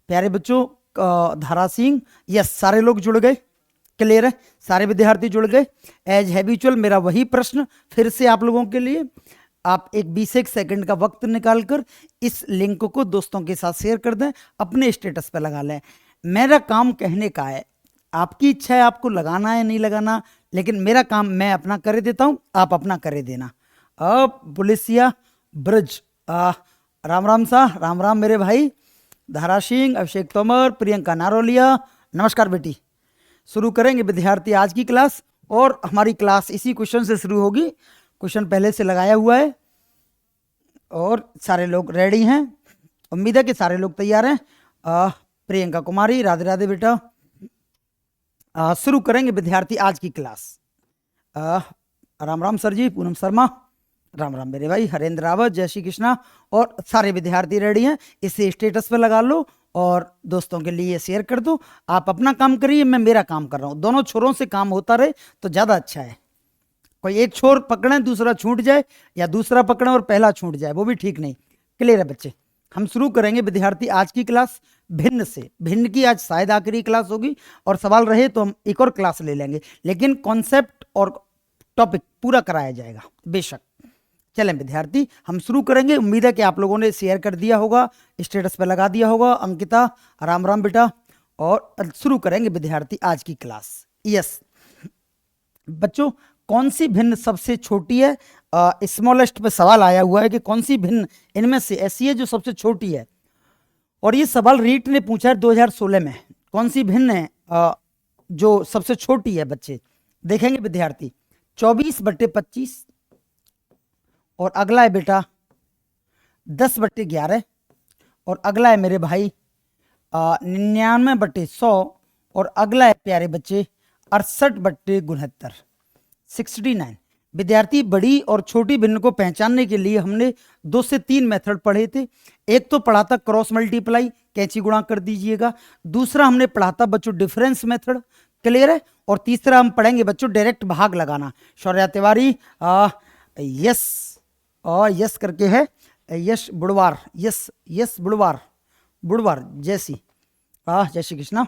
प्यारे बच्चों, धारा सिंह, यस, सारे लोग जुड़ गए, क्लियर है, सारे विद्यार्थी जुड़ गए। एज हैबिचुअल मेरा वही प्रश्न फिर से आप लोगों के लिए, आप एक 20 सेकंड का वक्त निकालकर इस लिंक को दोस्तों के साथ शेयर कर दें, अपने स्टेटस पर लगा लें। मेरा काम कहने का है, आपकी इच्छा है आपको लगाना है नहीं लगाना, लेकिन मेरा काम मैं अपना कर देता हूं, आप अपना कर देना। अब पुलिसिया ब्रज, राम राम सा, राम राम मेरे भाई धारा सिंह, अभिषेक तोमर, प्रियंका नारोलिया, नमस्कार बेटी। शुरू करेंगे विद्यार्थी आज की क्लास, और हमारी क्लास इसी क्वेश्चन से शुरू होगी। क्वेश्चन पहले से लगाया हुआ है और सारे लोग रेडी हैं, उम्मीद है कि सारे लोग तैयार हैं। प्रियंका कुमारी, राधे राधे बेटा। शुरू करेंगे विद्यार्थी आज की क्लास। राम राम सर जी, पूनम शर्मा, राम राम मेरे भाई, हरेंद्र रावत, जय श्री कृष्णा, और सारे विद्यार्थी रेडी हैं। इसे स्टेटस पे लगा लो और दोस्तों के लिए शेयर कर दो। आप अपना काम करिए, मैं मेरा काम कर रहा हूँ, दोनों छोरों से काम होता रहे तो ज़्यादा अच्छा है। कोई एक छोर पकड़े दूसरा छूट जाए, या दूसरा पकड़े और पहला छूट जाए, वो भी ठीक नहीं। क्लियर है बच्चे? हम शुरू करेंगे विद्यार्थी आज की क्लास भिन्न से। भिन्न की आज शायद आखिरी क्लास होगी, और सवाल रहे तो हम एक और क्लास ले लेंगे, लेकिन कॉन्सेप्ट और टॉपिक पूरा कराया जाएगा बेशक। चलें विद्यार्थी, हम शुरू करेंगे। उम्मीद है कि आप लोगों ने शेयर कर दिया होगा, स्टेटस पे लगा दिया होगा। अंकिता, राम राम बेटा। और शुरू करेंगे विद्यार्थी आज की क्लास। यस बच्चों, कौन सी भिन्न सबसे छोटी है? स्मॉलेस्ट पे सवाल आया हुआ है कि कौन सी भिन्न इनमें से ऐसी है जो सबसे छोटी है, और ये सवाल रीट ने पूछा है 2016 में। कौन सी भिन्न है जो सबसे छोटी है? बच्चे देखेंगे विद्यार्थी, 24/25, और अगला है बेटा 10/11, और अगला है मेरे भाई 99/100, और अगला है प्यारे बच्चे 68/69, 69। विद्यार्थी, बड़ी और छोटी भिन्न को पहचानने के लिए हमने 2 से 3 मेथड पढ़े थे। एक तो पढ़ा था क्रॉस मल्टीप्लाई, कैंची गुणा कर दीजिएगा। दूसरा हमने पढ़ा था बच्चों डिफरेंस मेथड, क्लियर है। और तीसरा हम पढ़ेंगे बच्चों डायरेक्ट भाग लगाना। शौर्या तिवारी, यस, और यस करके है, यश बुड़वार, यस यस बुड़वार, बुड़वार जैसी, जय श्री कृष्णा।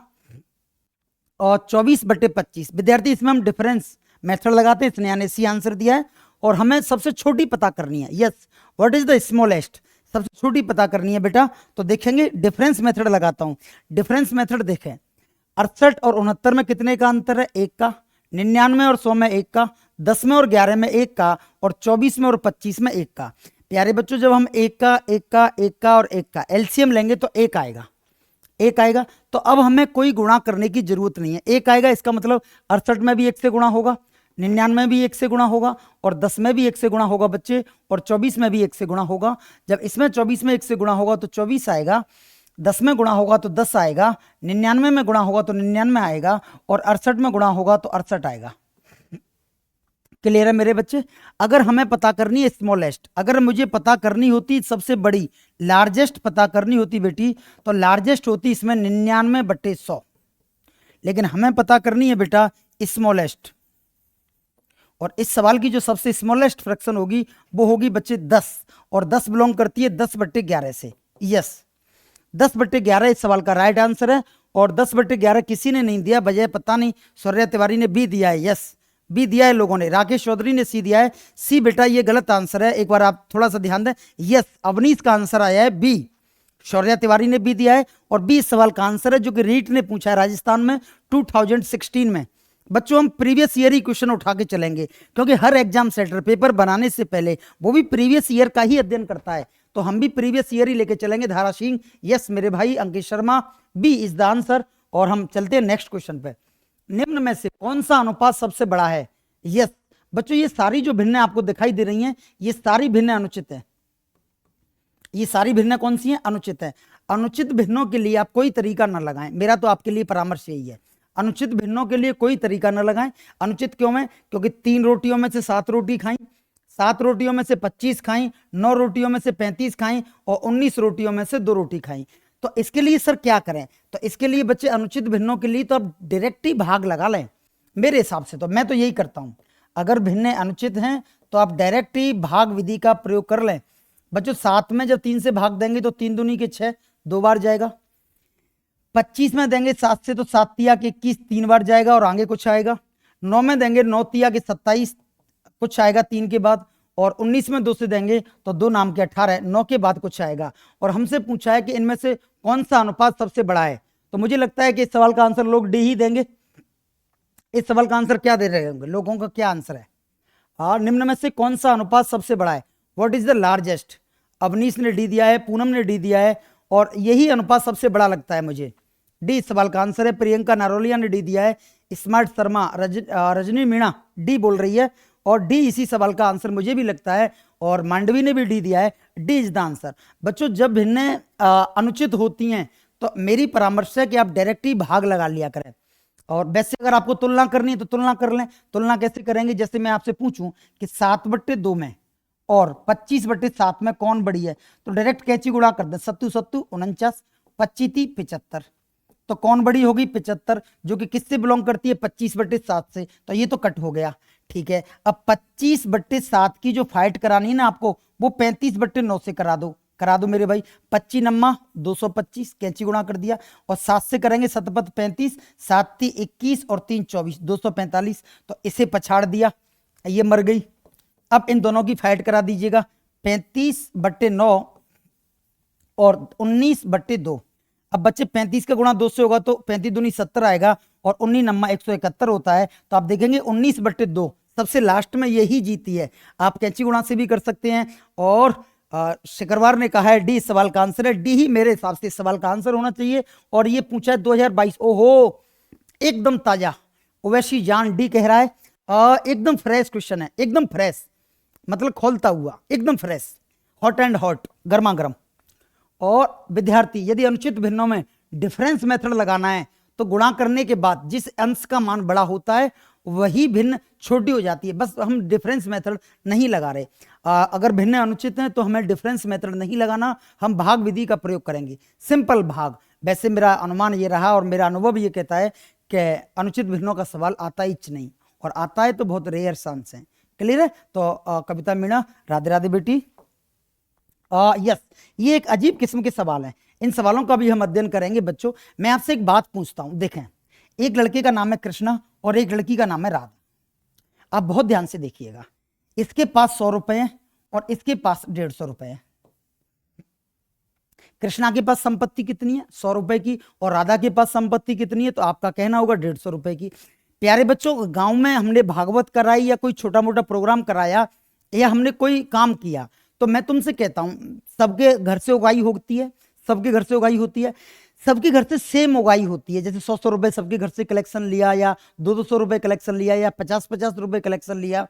और 24/25 विद्यार्थी, इसमें हम डिफरेंस मेथड लगाते हैं। इसने यानी सी आंसर दिया है, और हमें सबसे छोटी पता करनी है। Yes, what is the smallest, सबसे छोटी पता करनी है बेटा। तो देखेंगे डिफरेंस मेथड लगाता हूं। डिफरेंस मेथड देखें, 68 और 69 में कितने का अंतर है? 1 का। 99 और 100 में 1 का। 10 में और 11 में 1 का, और 24 में और 25 में 1 का। प्यारे बच्चों, जब हम 1 का 1 का 1 का और 1 का एलसीएम लेंगे तो 1 आएगा, 1 आएगा। तो अब हमें कोई गुणा करने की जरूरत नहीं है, 1 आएगा। इसका मतलब 68 में भी 1 से गुणा होगा, 99 में भी 1 से गुणा होगा, और 10 में भी 1 से गुणा होगा बच्चे, और 24 में भी 1 से गुणा होगा। जब इसमें 24 में 1 से गुणा होगा तो 24 आएगा, 10 में गुणा होगा तो 10 आएगा, 99 में गुणा होगा तो 99 आएगा, और 68 में गुणा होगा तो 68 आएगा। क्लियर है मेरे बच्चे? अगर हमें पता करनी है स्मॉलेस्ट, अगर मुझे पता करनी होती सबसे बड़ी, लार्जेस्ट पता करनी होती बेटी, तो लार्जेस्ट होती इसमें 99/100, लेकिन हमें पता करनी है बेटा स्मॉलेस्ट। और इस सवाल की जो सबसे स्मॉलेस्ट फ्रैक्शन होगी वो होगी बच्चे 10, और 10 बिलोंग करती है 10/11 से। यस, 10/11 इस सवाल का राइट आंसर है। और 10/11 किसी ने नहीं दिया, बजाय पता नहीं शौर्या तिवारी ने बी दिया है। यस, बी दिया है लोगों ने, राकेश चौधरी ने सी दिया है। सी बेटा ये गलत आंसर है, एक बार आप थोड़ा सा ध्यान दें। यस, अवनीश का आंसर आया है बी, शौर्या तिवारी ने बी दिया है, और बी इस सवाल का आंसर है जो कि रीट ने पूछा है राजस्थान में 2016 में। बच्चों, हम प्रीवियस ईयर ही क्वेश्चन उठा के चलेंगे, क्योंकि हर एग्जाम सेंटर पेपर बनाने से पहले वो भी प्रीवियस ईयर का ही अध्ययन करता है, तो हम भी प्रीवियस ईयर ही लेके चलेंगे। धारा सिंह, यस मेरे भाई। Ankit Sharma, B is the answer. और हम चलते हैं नेक्स्ट क्वेश्चन पे। निम्न में से कौन सा अनुपात सबसे बड़ा है? यस बच्चों, ये सारी जो भिन्नें आपको दिखाई दे रही हैं, ये सारी भिन्नें अनुचित हैं। ये सारी भिन्नें कौन सी हैं? अनुचित है। अनुचित भिन्नों के लिए आप कोई तरीका न लगाएं, मेरा तो आपके लिए परामर्श यही है। अनुचित भिन्नों के लिए कोई तरीका न लगाएं। अनुचित क्यों है? क्योंकि 3 रोटियों में से 7 रोटी खाई, 7 रोटियों में से 25 खाई, 9 रोटियों में से 35 खाई, और 19 रोटियों में से 2 रोटी खाई। तो इसके लिए सर क्या करें? तो इसके लिए बच्चे अनुचित भिन्नों के लिए तो आप डायरेक्ट ही भाग लगा लें। मेरे हिसाब से तो मैं तो यही करता हूं, अगर भिन्नें अनुचित हैं तो आप डायरेक्ट ही भाग विधि का प्रयोग कर लें। बच्चों 7 में जब 3 से भाग देंगे तो 3 दूनी के 6, 2 बार जाएगा। 25 में देंगे 7 से तो 7 तिया के 21 3 बार जाएगा और आगे कुछ आएगा। 9 में देंगे 9 तिया के 27 कुछ आएगा 3 के बाद, और 19 में 2 से देंगे तो 2 नाम के 18, 9 के बाद कुछ आएगा। और हमसे पूछा है कि इनमें से कौन सा अनुपात सबसे बड़ा है, तो मुझे लगता है कि इस सवाल का आंसर लोग डी ही देंगे। इस सवाल का आंसर क्या दे रहे होंगे, लोगों का क्या आंसर है? निम्न में से कौन सा अनुपात सबसे बड़ा है, what is the largest? Avnish ने डी दिया है, पूनम ने डी दिया है, और यही अनुपात सबसे बड़ा लगता है मुझे। डी इस सवाल का आंसर है। प्रियंका नारोलिया ने डी दिया है, स्मार्ट शर्मा, रजनी मीणा डी बोल रही है, और डी इसी सवाल का आंसर मुझे भी लगता है, और मांडवी ने भी डी दिया है, डी इज द आंसर। बच्चों जब भिन्न अनुचित होती हैं तो मेरी परामर्श है कि आप डायरेक्ट ही भाग लगा लिया करें, और वैसे अगर आपको तुलना करनी है तो तुलना कर लें। तुलना कैसे करेंगे, जैसे मैं आपसे पूछूं कि 7/2 में और 25/7 में कौन बड़ी है, तो डायरेक्ट कैची गुणा कर दें, 7 7 49, 25 75, तो कौन बड़ी होगी 75, जो कि किससे बिलोंग करती है 25/7 से, तो ये तो कट हो गया। ठीक है, अब 25/7 की जो फाइट करानी है ना आपको, वो 35/9 से करा दो मेरे भाई। 25 नम्मा 225, कैंची गुणा कर दिया, और 7 से करेंगे 7 35, 7 21 और 3 24, 245, तो इसे पछाड़ दिया, ये मर गई। अब इन दोनों की फाइट करा दीजिएगा, 35/9 और 19/2। अब बच्चे 35 का गुणा 2 से होगा तो 35 दूनी 70 आएगा, और 19 नम्मा 171 होता है, तो आप देखेंगे 19/2 सबसे लास्ट में यही जीती है। आप कैंची गुणा से भी कर सकते हैं, और शिकरवार ने कहा है डी इस सवाल का आंसर है। डी ही मेरे हिसाब से इस सवाल का आंसर होना चाहिए, और ये पूछा है 2022। ओहो एकदम ताजा, ओवैसी जान डी कह रहा है, एकदम फ्रेश क्वेश्चन है, एकदम फ्रेश, मतलब खोलता हुआ, एकदम फ्रेश, हॉट एंड हॉट, गर्मा गर्म। और विद्यार्थी यदि अनुचित भिन्नों में डिफरेंस मेथड लगाना है तो गुणा करने के बाद जिस अंश का मान बड़ा होता है वही भिन्न छोटी हो जाती है, बस हम डिफरेंस मेथड नहीं लगा रहे। अगर भिन्न अनुचित हैं तो हमें डिफरेंस मेथड नहीं लगाना, हम भाग विधि का प्रयोग करेंगे, सिंपल भाग। वैसे मेरा अनुमान ये रहा और मेरा अनुभव ये कहता है कि अनुचित भिन्नों का सवाल आता ही नहीं, और आता है तो बहुत रेयर चांस है। क्लियर है? तो कविता मीणा राधे राधे बेटी। यस, ये एक अजीब किस्म के सवाल हैं, इन सवालों का भी हम अध्ययन करेंगे। बच्चों मैं आपसे एक बात पूछता हूं, देखें, एक लड़के का नाम है कृष्णा और एक लड़की का नाम है राधा। आप बहुत ध्यान से देखिएगा, इसके पास 100 रुपए हैं और इसके पास 150 रुपए हैं। कृष्णा के पास संपत्ति कितनी है? 100 रुपए की, और राधा के पास संपत्ति कितनी है? तो आपका कहना होगा 150 रुपए की। प्यारे बच्चों, गांव में हमने भागवत कराई या कोई छोटा मोटा प्रोग्राम कराया या हमने कोई काम किया, तो मैं तुमसे कहता हूं सबके घर से उगाई होती है, सबके घर से उगाई होती है, सबके घर से सेम उगाई होती है। जैसे 100 रुपए सबके घर से कलेक्शन लिया, या 200 रुपए कलेक्शन लिया, या 50 रुपए कलेक्शन लिया,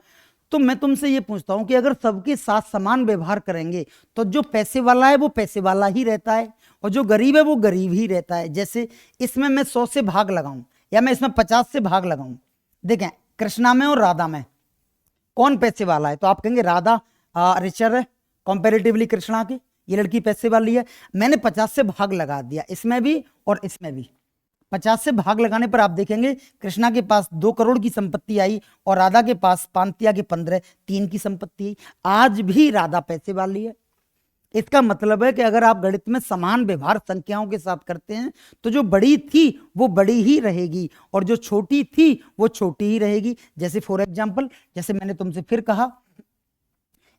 तो मैं तुमसे ये पूछता हूं कि अगर सबके साथ समान व्यवहार करेंगे तो जो पैसे वाला है वो पैसे वाला ही रहता है, और जो गरीब है वो गरीब ही रहता है। जैसे इसमें मैं 100 से भाग लगाऊं या मैं इसमें 50 से भाग लगाऊं, देखें कृष्णा में और राधा में कौन पैसे वाला है, तो आप कहेंगे राधा रिचर है कंपैरेटिवली कृष्णा की, ये लड़की पैसे वाली है। मैंने 50 से भाग लगा दिया, इसमें भी और इसमें भी। 50 से भाग लगाने पर आप देखेंगे कृष्णा के पास 2 करोड़ की संपत्ति आई और राधा के पास 5 के 15 3 की संपत्ति आई। आज भी राधा पैसे वाली है। इसका मतलब है कि अगर आप गणित में समान व्यवहार संख्याओं के साथ करते हैं तो जो बड़ी थी वो बड़ी ही रहेगी और जो छोटी थी वो छोटी ही रहेगी। जैसे फॉर एग्जाम्पल, जैसे मैंने तुमसे फिर कहा,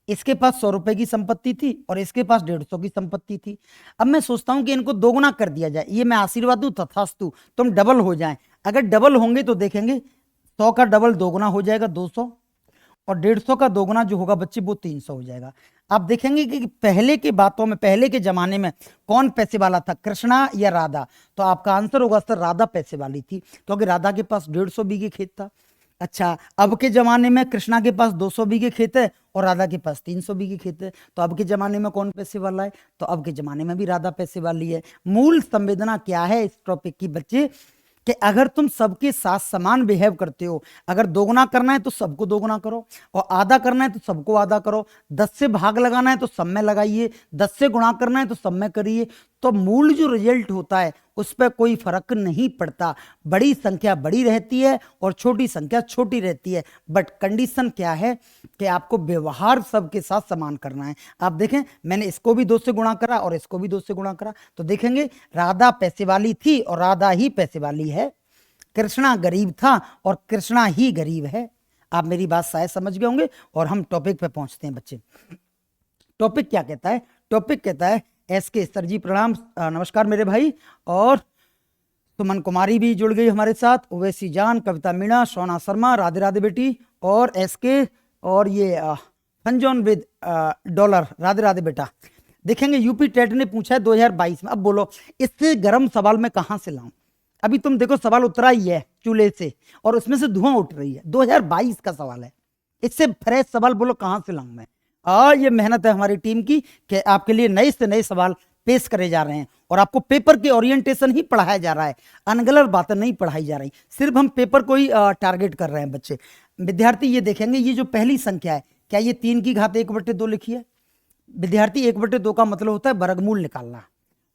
इसके पास 100 रुपए की संपत्ति थी और इसके पास 150 की संपत्ति थी। अब मैं सोचता हूं कि इनको दोगुना कर दिया जाए, ये मैं आशीर्वाद दूं तथास्तु, तुम डबल हो जाएं। अगर डबल होंगे तो देखेंगे 100 का डबल दोगुना हो जाएगा 200, और 150 का दोगुना जो होगा बच्चे वो 300 हो जाएगा। आप देखेंगे कि पहले के बातों में, पहले के जमाने में कौन पैसे वाला था, कृष्णा या राधा? तो आपका आंसर होगा सर राधा पैसे वाली थी, क्योंकि राधा के पास 150 बीघे खेत था। अच्छा, अब के जमाने में कृष्णा के पास 200 बीघे खेत है और राधा के पास 300 बीघे खेत है, तो अब के जमाने में कौन पैसे वाला है? तो अब के जमाने में भी राधा पैसे वाली है। मूल संवेदना क्या है इस टॉपिक की बच्चे, कि अगर तुम सबके साथ समान बिहेव करते हो, अगर दोगुना करना है तो सबको दोगुना करो, और आधा करना है तो सबको आधा करो, 10 से भाग लगाना है तो सब में लगाइए, 10 से गुणा करना है तो सब में करिए, तो मूल जो रिजल्ट होता है उस पर कोई फर्क नहीं पड़ता। बड़ी संख्या बड़ी रहती है और छोटी संख्या छोटी रहती है, बट कंडीशन क्या है कि आपको व्यवहार सबके साथ समान करना है। आप देखें, मैंने इसको भी 2 से गुणा करा और इसको भी 2 से गुणा करा, तो देखेंगे राधा पैसे वाली थी और राधा ही पैसे वाली है। कृष्णा गरीब था और कृष्णा ही गरीब है। आप मेरी बात शायद समझ गए होंगे और हम टॉपिक पे पहुंचते हैं बच्चे। टॉपिक क्या कहता है? टॉपिक कहता है एस.के. सर जी प्रणाम, नमस्कार मेरे भाई। और सुमन कुमारी भी जुड़ गई हमारे साथ, ओवैसी जान, कविता मीणा, सोना शर्मा, राधे राधे बेटी, और एस.के. और ये फंजॉन विद डॉलर, राधे राधे बेटा। देखेंगे यूपी टेट ने पूछा है 2022 में। अब बोलो इससे गर्म सवाल मैं कहां से लाऊं? अभी तुम देखो सवाल उतरा ही है चूल्हे से और उसमें से धुआं उठ रही है। 2022 का सवाल है, इससे फ्रेश सवाल बोलो कहां से लाऊं मैं? ये मेहनत है हमारी टीम की कि आपके लिए नए से नए सवाल पेश करे जा रहे हैं और आपको पेपर के ओरिएंटेशन ही पढ़ाया जा रहा है, अनगलत बातें नहीं पढ़ाई जा रही, सिर्फ हम पेपर को ही टारगेट कर रहे हैं बच्चे। विद्यार्थी ये देखेंगे, ये जो पहली संख्या है, क्या ये 3 की घात 1/2 लिखी है? विद्यार्थी 1/2 का मतलब होता है वर्गमूल निकालना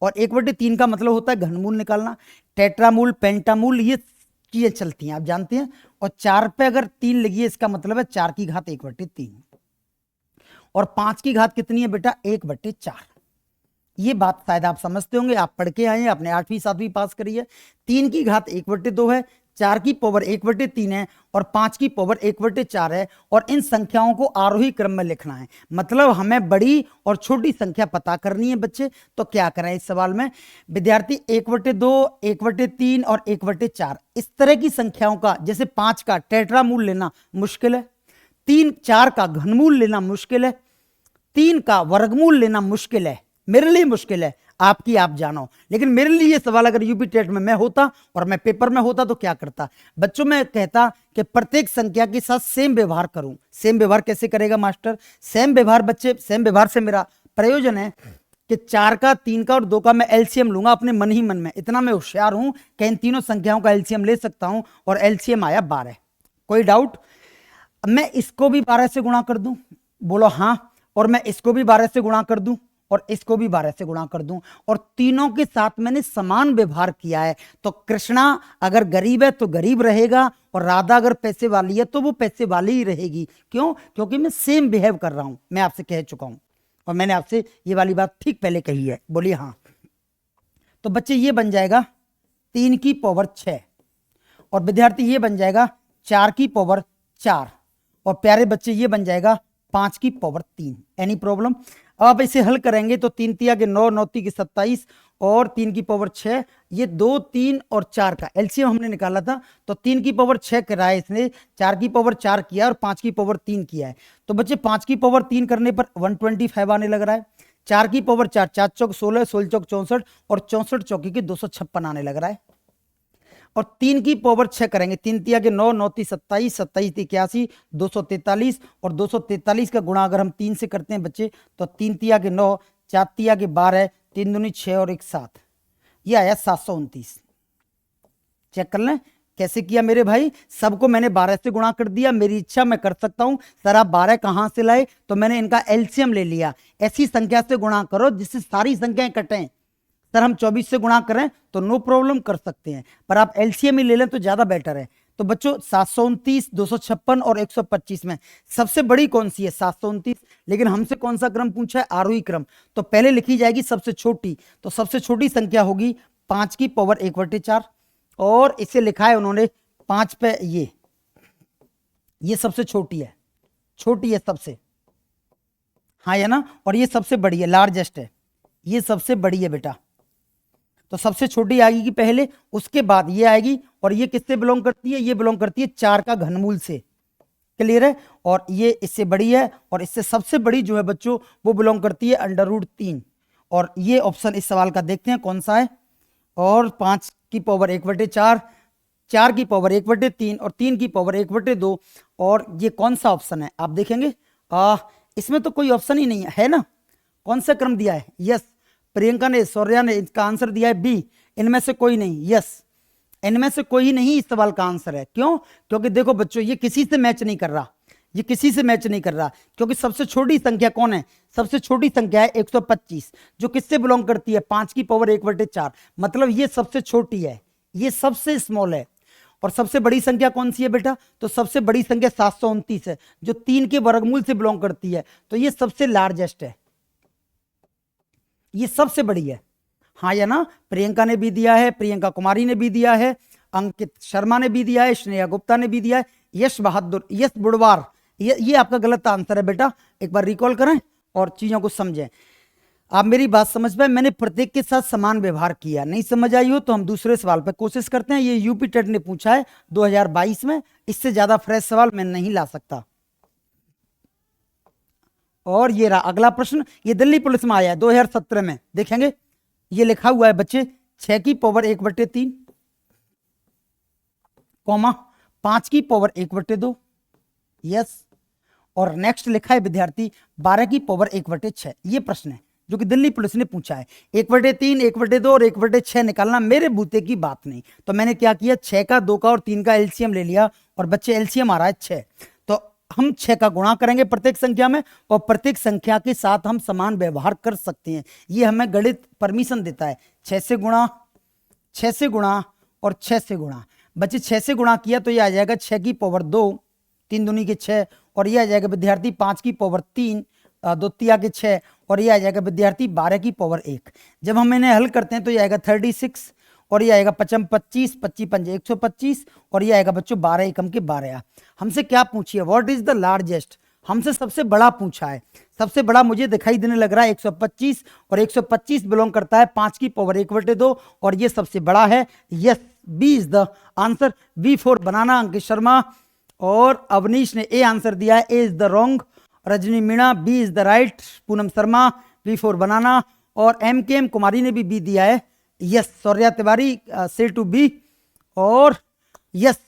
और 1/3 का मतलब होता है घनमूल निकालना। टेट्रामूल, पेंटामूल, ये चीजें चलती हैं, आप जानते हैं। और 4 पे अगर 3 लिखिए, इसका मतलब है 4 की घात 1/3 और 5 की घात कितनी है बेटा? 1/4। ये बात शायद आप समझते होंगे, आप पढ़ के आए हैं, आपने 8वीं 7वीं पास करी है। 3 की घात 1/2 है, 4 की पावर 1/3 है और 5 की पावर 1/4 है और इन संख्याओं को आरोही क्रम में लिखना है। मतलब हमें बड़ी और छोटी संख्या पता करनी है बच्चे। तो क्या करें इस सवाल में? विद्यार्थी 1/2, 1/3 और 1/4 इस तरह की संख्याओं का, जैसे 5 का टेट्रामूल लेना मुश्किल है, 4 का घनमूल लेना मुश्किल है, 3 का वर्गमूल लेना मुश्किल है। मेरे लिए मुश्किल है, आपकी आप जानो, लेकिन मेरे लिए ये सवाल अगर यूपी टेट में मैं होता और मैं पेपर में होता तो क्या करता बच्चों? मैं कहता कि प्रत्येक संख्या के साथ सेम व्यवहार करूं। सेम व्यवहार कैसे करेगा मास्टर? सेम व्यवहार बच्चे, सेम व्यवहार से मेरा प्रयोजन है कि 4 का, 3 का और 2 का मैं एलसीएम लूंगा अपने मन ही मन में। इतना मैं होशियार हूं कि इन तीनों संख्याओं का एलसीएम ले सकता हूं और एलसीएम आया 12। कोई डाउट? मैं इसको भी 12 से गुणा कर दूं, बोलो हाँ, और मैं इसको भी 12 से गुणा कर दूं और इसको भी 12 से गुणा कर दूं और तीनों के साथ मैंने समान व्यवहार किया है। तो कृष्णा अगर गरीब है तो गरीब रहेगा और राधा अगर पैसे वाली है तो वो पैसे वाली ही रहेगी। क्यों? क्योंकि मैं सेम बिहेव कर रहा हूं, मैं आपसे कह चुका हूं और मैंने आपसे ये वाली बात ठीक पहले कही है। बोलिए हाँ। तो बच्चे ये बन जाएगा 3 की पावर 6 और विद्यार्थी ये बन जाएगा 4 की पावर 4 और प्यारे बच्चे ये बन जाएगा 5 की पावर 3। Any problem? अब इसे हल करेंगे तो 3 तिया के 9, 9 की 27 और 3 की पावर 6, ये 2, 3 और 4 का एलसीएम हमने निकाला था। तो 3 की पावर 6 कराया है इसने, 4 की पावर 4 किया और 5 की पावर 3 किया है। तो बच्चे 5 की पावर 3 करने पर 125 आने लग रहा है। 4 की पावर 4, 4 चौक 16, 16 चौक 64 और 64 चौकी के 256 आने लग रहा है। और 3 की पावर 6 करेंगे, 3 तिया के 9, 9 ती 27, 27 ती 81, 243 और 243 का गुणा अगर हम 3 से करते हैं बच्चे तो 3 तिया के 9, 4 तिया के 12, 3 दूनी 6 और 1 7, ये आया 729। चेक कर लें कैसे किया मेरे भाई। सबको मैंने 12 से गुणा कर दिया, मेरी इच्छा मैं कर सकता हूं। सर आप 12 कहां से लाए? तो मैंने इनका एलसीएम ले लिया। ऐसी संख्या से गुणा करो जिससे सारी संख्याएं कटें। सर हम 24 से गुणा करें तो नो प्रॉब्लम कर सकते हैं, पर आप एलसीएम ही ले लें तो ज्यादा बेटर है। तो बच्चों 729, 256 और 125 में सबसे बड़ी कौन सी है? 729। लेकिन हमसे कौन सा क्रम पूछा है? आरोही क्रम। तो पहले लिखी जाएगी सबसे छोटी, तो सबसे छोटी संख्या होगी 5 की पावर 1/4 और इसे लिखा है उन्होंने 5 पे ये सबसे छोटी है, छोटी है सबसे, हाँ है ना। और ये सबसे बड़ी है, लार्जेस्ट है, ये सबसे बड़ी है बेटा। तो सबसे छोटी आएगी पहले, उसके बाद ये आएगी और ये किससे बिलोंग करती है? ये बिलोंग करती है 4 का घनमूल से। क्लियर है? और ये इससे बड़ी है और इससे सबसे बड़ी जो है बच्चों वो बिलोंग करती है √3। और ये ऑप्शन इस सवाल का देखते हैं कौन सा है। और 5 की पावर 1/4, 4 की पावर 1/3 और 3 की पावर 1/2 और ये कौन सा ऑप्शन है आप देखेंगे? इसमें तो कोई ऑप्शन ही नहीं है ना। कौन सा क्रम दिया है? यस, प्रियंका ने, सौर्या ने इसका आंसर दिया है बी, इनमें से कोई नहीं। यस, इनमें से कोई नहीं इस सवाल का आंसर है। क्यों? क्योंकि देखो बच्चों ये किसी से मैच नहीं कर रहा, ये किसी से मैच नहीं कर रहा, क्योंकि सबसे छोटी संख्या कौन है? सबसे छोटी संख्या है 125, जो किससे बिलोंग करती है? 5 की पावर 1/4। मतलब ये सबसे छोटी है, ये सबसे स्मॉल है। और सबसे बड़ी संख्या कौन सी है बेटा? तो सबसे बड़ी संख्या 729 है, जो 3 के वर्गमूल से बिलोंग करती है। तो ये सबसे लार्जेस्ट है, ये सबसे बड़ी है। हाँ या ना? प्रियंका ने भी दिया है, प्रियंका कुमारी ने भी दिया है, अंकित शर्मा ने भी दिया है, स्नेहा गुप्ता ने भी दिया है, यश बहादुर, यश बुड़वार, ये आपका गलत आंसर है बेटा। एक बार रिकॉल करें और चीजों को समझें। आप मेरी बात समझ पाए? मैंने प्रत्येक के साथ समान व्यवहार किया। नहीं समझ आई हो तो हम दूसरे सवाल पर कोशिश करते हैं। ये यूपी टेट ने पूछा है 2022 में, इससे ज्यादा फ्रेश सवाल मैं नहीं ला सकता। और ये रहा अगला प्रश्न, ये दिल्ली पुलिस में आया है 2017 में, देखेंगे। ये लिखा हुआ है बच्चे 6 की पावर 1/3, कॉमा 5 की पावर 1/2, यस। और नेक्स्ट लिखा है विद्यार्थी 12 की पावर 1/6। ये प्रश्न है जो कि दिल्ली पुलिस ने पूछा है। 1/3, 1/2 और 1/6 निकालना मेरे बूते की बात नहीं। तो मैंने क्या किया, 6 का, 2 का और 3 का एलसीएम ले लिया। और बच्चे एलसीएम आ रहा है 6, तो हम 6 का गुणा करेंगे प्रत्येक संख्या में, और प्रत्येक संख्या के साथ हम समान व्यवहार कर सकते हैं। ये हमें गणित परमिशन देता है। 6 से गुणा, 6 से गुणा और 6 से गुणा। बच्चे 6 से गुणा किया तो ये आ जाएगा 6 की पावर 2, 3 दूनी के 6, और ये आ जाएगा विद्यार्थी 5 की पावर 3, 2 तिया के 6, और ये आ जाएगा विद्यार्थी 12 की पावर 1। जब हम इन्हें हल करते हैं तो ये आएगा 36, और ये आएगा 55 25, 25 पंजे 125, और ये आएगा बच्चों 12 एकम के 12। हमसे क्या पूछिए, व्हाट इज द लार्जेस्ट? हमसे सबसे बड़ा पूछा है। सबसे बड़ा मुझे दिखाई देने लग रहा है 125, और 125 बिलोंग करता है 5 की पावर 1/2, और ये सबसे बड़ा है। Yes, B is the answer. B for banana, Ankit Sharma और अवनीश ने ए आंसर दिया है, A is the wrong. Rajni Meena, B is the right. Poonam Sharma, B for banana. और एम कुमारी ने भी बी दिया है, यस। सौर्या तिवारी, से टू बी। और यस,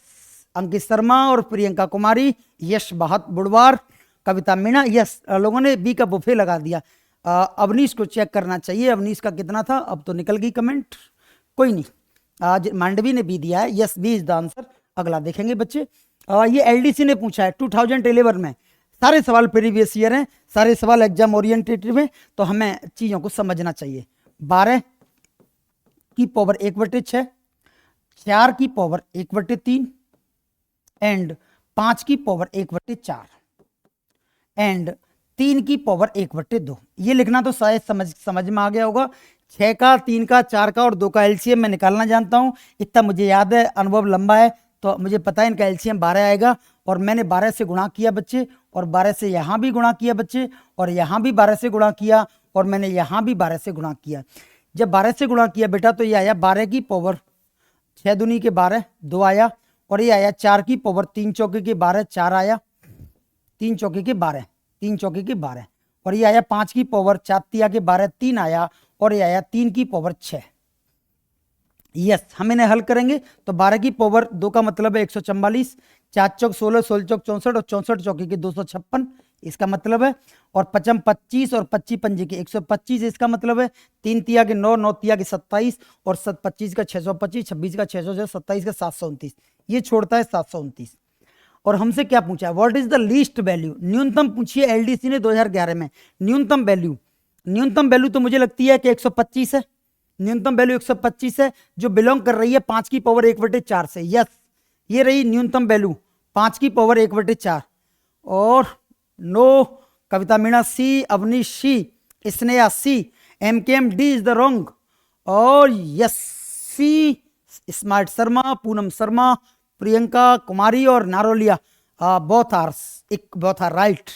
अंकित शर्मा और प्रियंका कुमारी, यश बहुत बुड़वार, कविता मीणा, यस। लोगों ने बी का बुफे लगा दिया। अवनीश को चेक करना चाहिए, अवनीश का कितना था, अब तो निकल गई कमेंट, कोई नहीं। आज मांडवी ने बी दिया है, yes, B is the answer. अगला देखेंगे बच्चे। ये एलडीसी ने पूछा है 2011 में। सारे सवाल प्रीवियस ईयर हैं, सारे सवाल एग्जाम ओरिएंटेटिव हैं, तो हमें चीजों को समझना चाहिए। 12 की पावर 1/6, 4 की पावर 1/3 एंड 5 की पावर 1/4 एंड 3 की पावर 1/2। ये लिखना तो शायद समझ में आ गया होगा। 6 का, 3 का, 4 का और 2 का एलसीएम मैं निकालना जानता हूं, इतना मुझे याद है, अनुभव लंबा है, तो मुझे पता है इनका एलसीएम 12 आएगा। और मैंने 12 से गुणा किया बच्चे, और 12 से यहां भी गुणा किया बच्चे, और यहां भी 12 से गुणा किया, और मैंने यहां भी 12 से गुणा किया। जब 12 से गुणा किया बेटा तो ये आया 12 की पावर 6 दूनी के 12, 2 आया, और ये आया 4 की पावर 3 चौके के 12, 4 आया, 3 चौके के 12, 3 चौके के 12, और ये आया 5 की पावर 4 तिया के 12, 3 आया, और ये आया 3 की पावर 6। यस, हम इन्हें हल करेंगे तो 12 की पावर 2 का मतलब है 144, 4 चौक 16, 16 चौक 64, और 64 चौके के 256, इसका मतलब है। और 55 25 और 25 पंजे के 125, इसका मतलब है। 3 तिया के 9, 9 तिया के 27, और 25 का 625, 26 का 600, 27 का 729, ये छोड़ता है 729। और हमसे क्या पूछा है, what is the least value? न्यूनतम पूछिए एलडीसी ने 2011 में। न्यूनतम वैल्यू, न्यूनतम वैल्यू तो मुझे लगती है कि 125 है। न्यूनतम वैल्यू 125 है, जो बिलोंग कर रही है 5 की पावर 1/4 से। यस, ये रही न्यूनतम वैल्यू 5 की पावर 1/4। और no, Kavita Meena C, Avnish C, Sneha C, M D is the wrong. और yes, C, smart Sharma, Poonam Sharma, Priyanka Kumari और Narolia, both are right.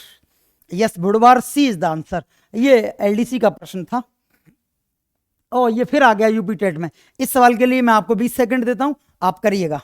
Yes, बुधवार, सी इज द आंसर। ये एलडीसी का प्रश्न था। और ये फिर आ गया यूपी टेट में। इस सवाल के लिए मैं आपको 20 सेकंड देता हूं, आप करिएगा।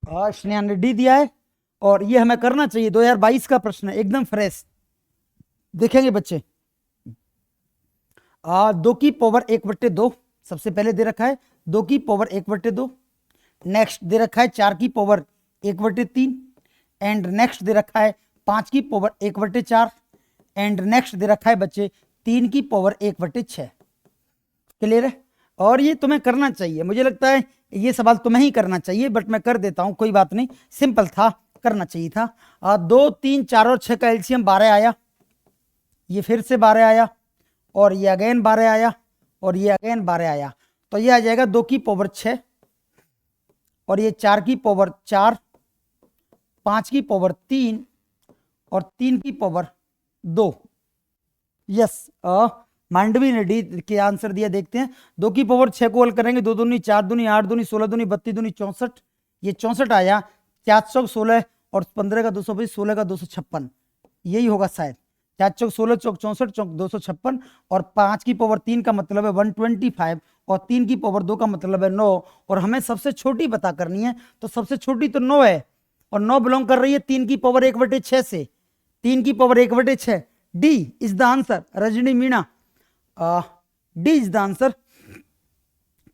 स्नेहा ने डी दिया है और ये हमें करना चाहिए। 2022 का प्रश्न है, एकदम फ्रेश। देखेंगे बच्चे, 2 की पावर 1/2 सबसे पहले दे रखा है, 2 की पावर 1/2। नेक्स्ट दे रखा है 4 की पावर 1/3 एंड नेक्स्ट दे रखा है 5 की पावर 1/4 एंड नेक्स्ट दे रखा है बच्चे 3 की पावर 1/6। क्लियर है? और ये तुम्हें करना चाहिए, मुझे लगता है ये सवाल तुम्हें ही करना चाहिए, बट मैं कर देता हूं, कोई बात नहीं, सिंपल था, करना चाहिए था। 2, 3, 4 और 6 का एलसीएम 12 आया, ये फिर से 12 आया और ये अगेन 12 आया और ये अगेन 12 आया, तो ये आ जाएगा 2 की पावर 6 और ये 4 की पावर 4, 5 की पावर 3 और 3 की पावर 2। यस, मांडवी ने डी के आंसर दिया। देखते हैं, 2 की पावर 6 को हल करेंगे, 2 दूनी 4 दूनी 8 दूनी 16 दूनी 32 दूनी 64, ये 64 आया। 416 और 15 का 225, 16 का 256, यही होगा शायद। 4 चौक 16 चौक 64 चौक 256 और 5 की पावर 3 का मतलब है 125 और 3 की पावर 2 का मतलब है 9 और हमें सबसे छोटी पता करनी है, तो सबसे छोटी तो 9 है और 9 बिलोंग कर रही है 3 की पावर 1/6 से। 3 की power 1/6, D is the answer. Rajni Meena, D is the answer.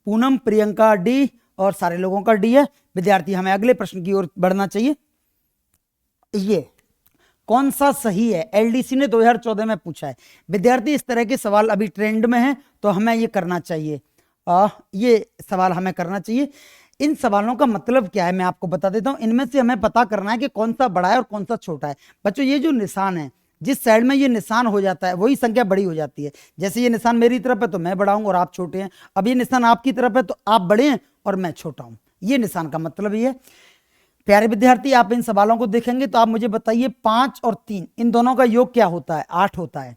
Poonam, Priyanka D और सारे लोगों का डी है। विद्यार्थी हमें अगले प्रश्न की ओर बढ़ना चाहिए। ये कौन सा सही है, एलडीसी ने 2014 में पूछा है। विद्यार्थी इस तरह के सवाल अभी ट्रेंड में है, तो हमें ये करना चाहिए, ये सवाल हमें करना चाहिए। इन सवालों का मतलब क्या है मैं आपको बता देता हूं। इनमें से हमें पता करना है कि कौन सा बड़ा है और कौन सा छोटा है। बच्चों, ये जो निशान है, जिस साइड में ये निशान हो जाता है वही संख्या बड़ी हो जाती है। जैसे ये निशान मेरी तरफ है तो मैं बड़ा हूं और आप छोटे हैं, अब ये निशान आपकी तरफ है तो आप बड़े हैं और मैं छोटा हूं। ये निशान का मतलब ये है। प्यारे विद्यार्थी, आप इन सवालों को देखेंगे तो आप मुझे बताइए 5 और 3 इन दोनों का योग क्या होता है? 8 होता है।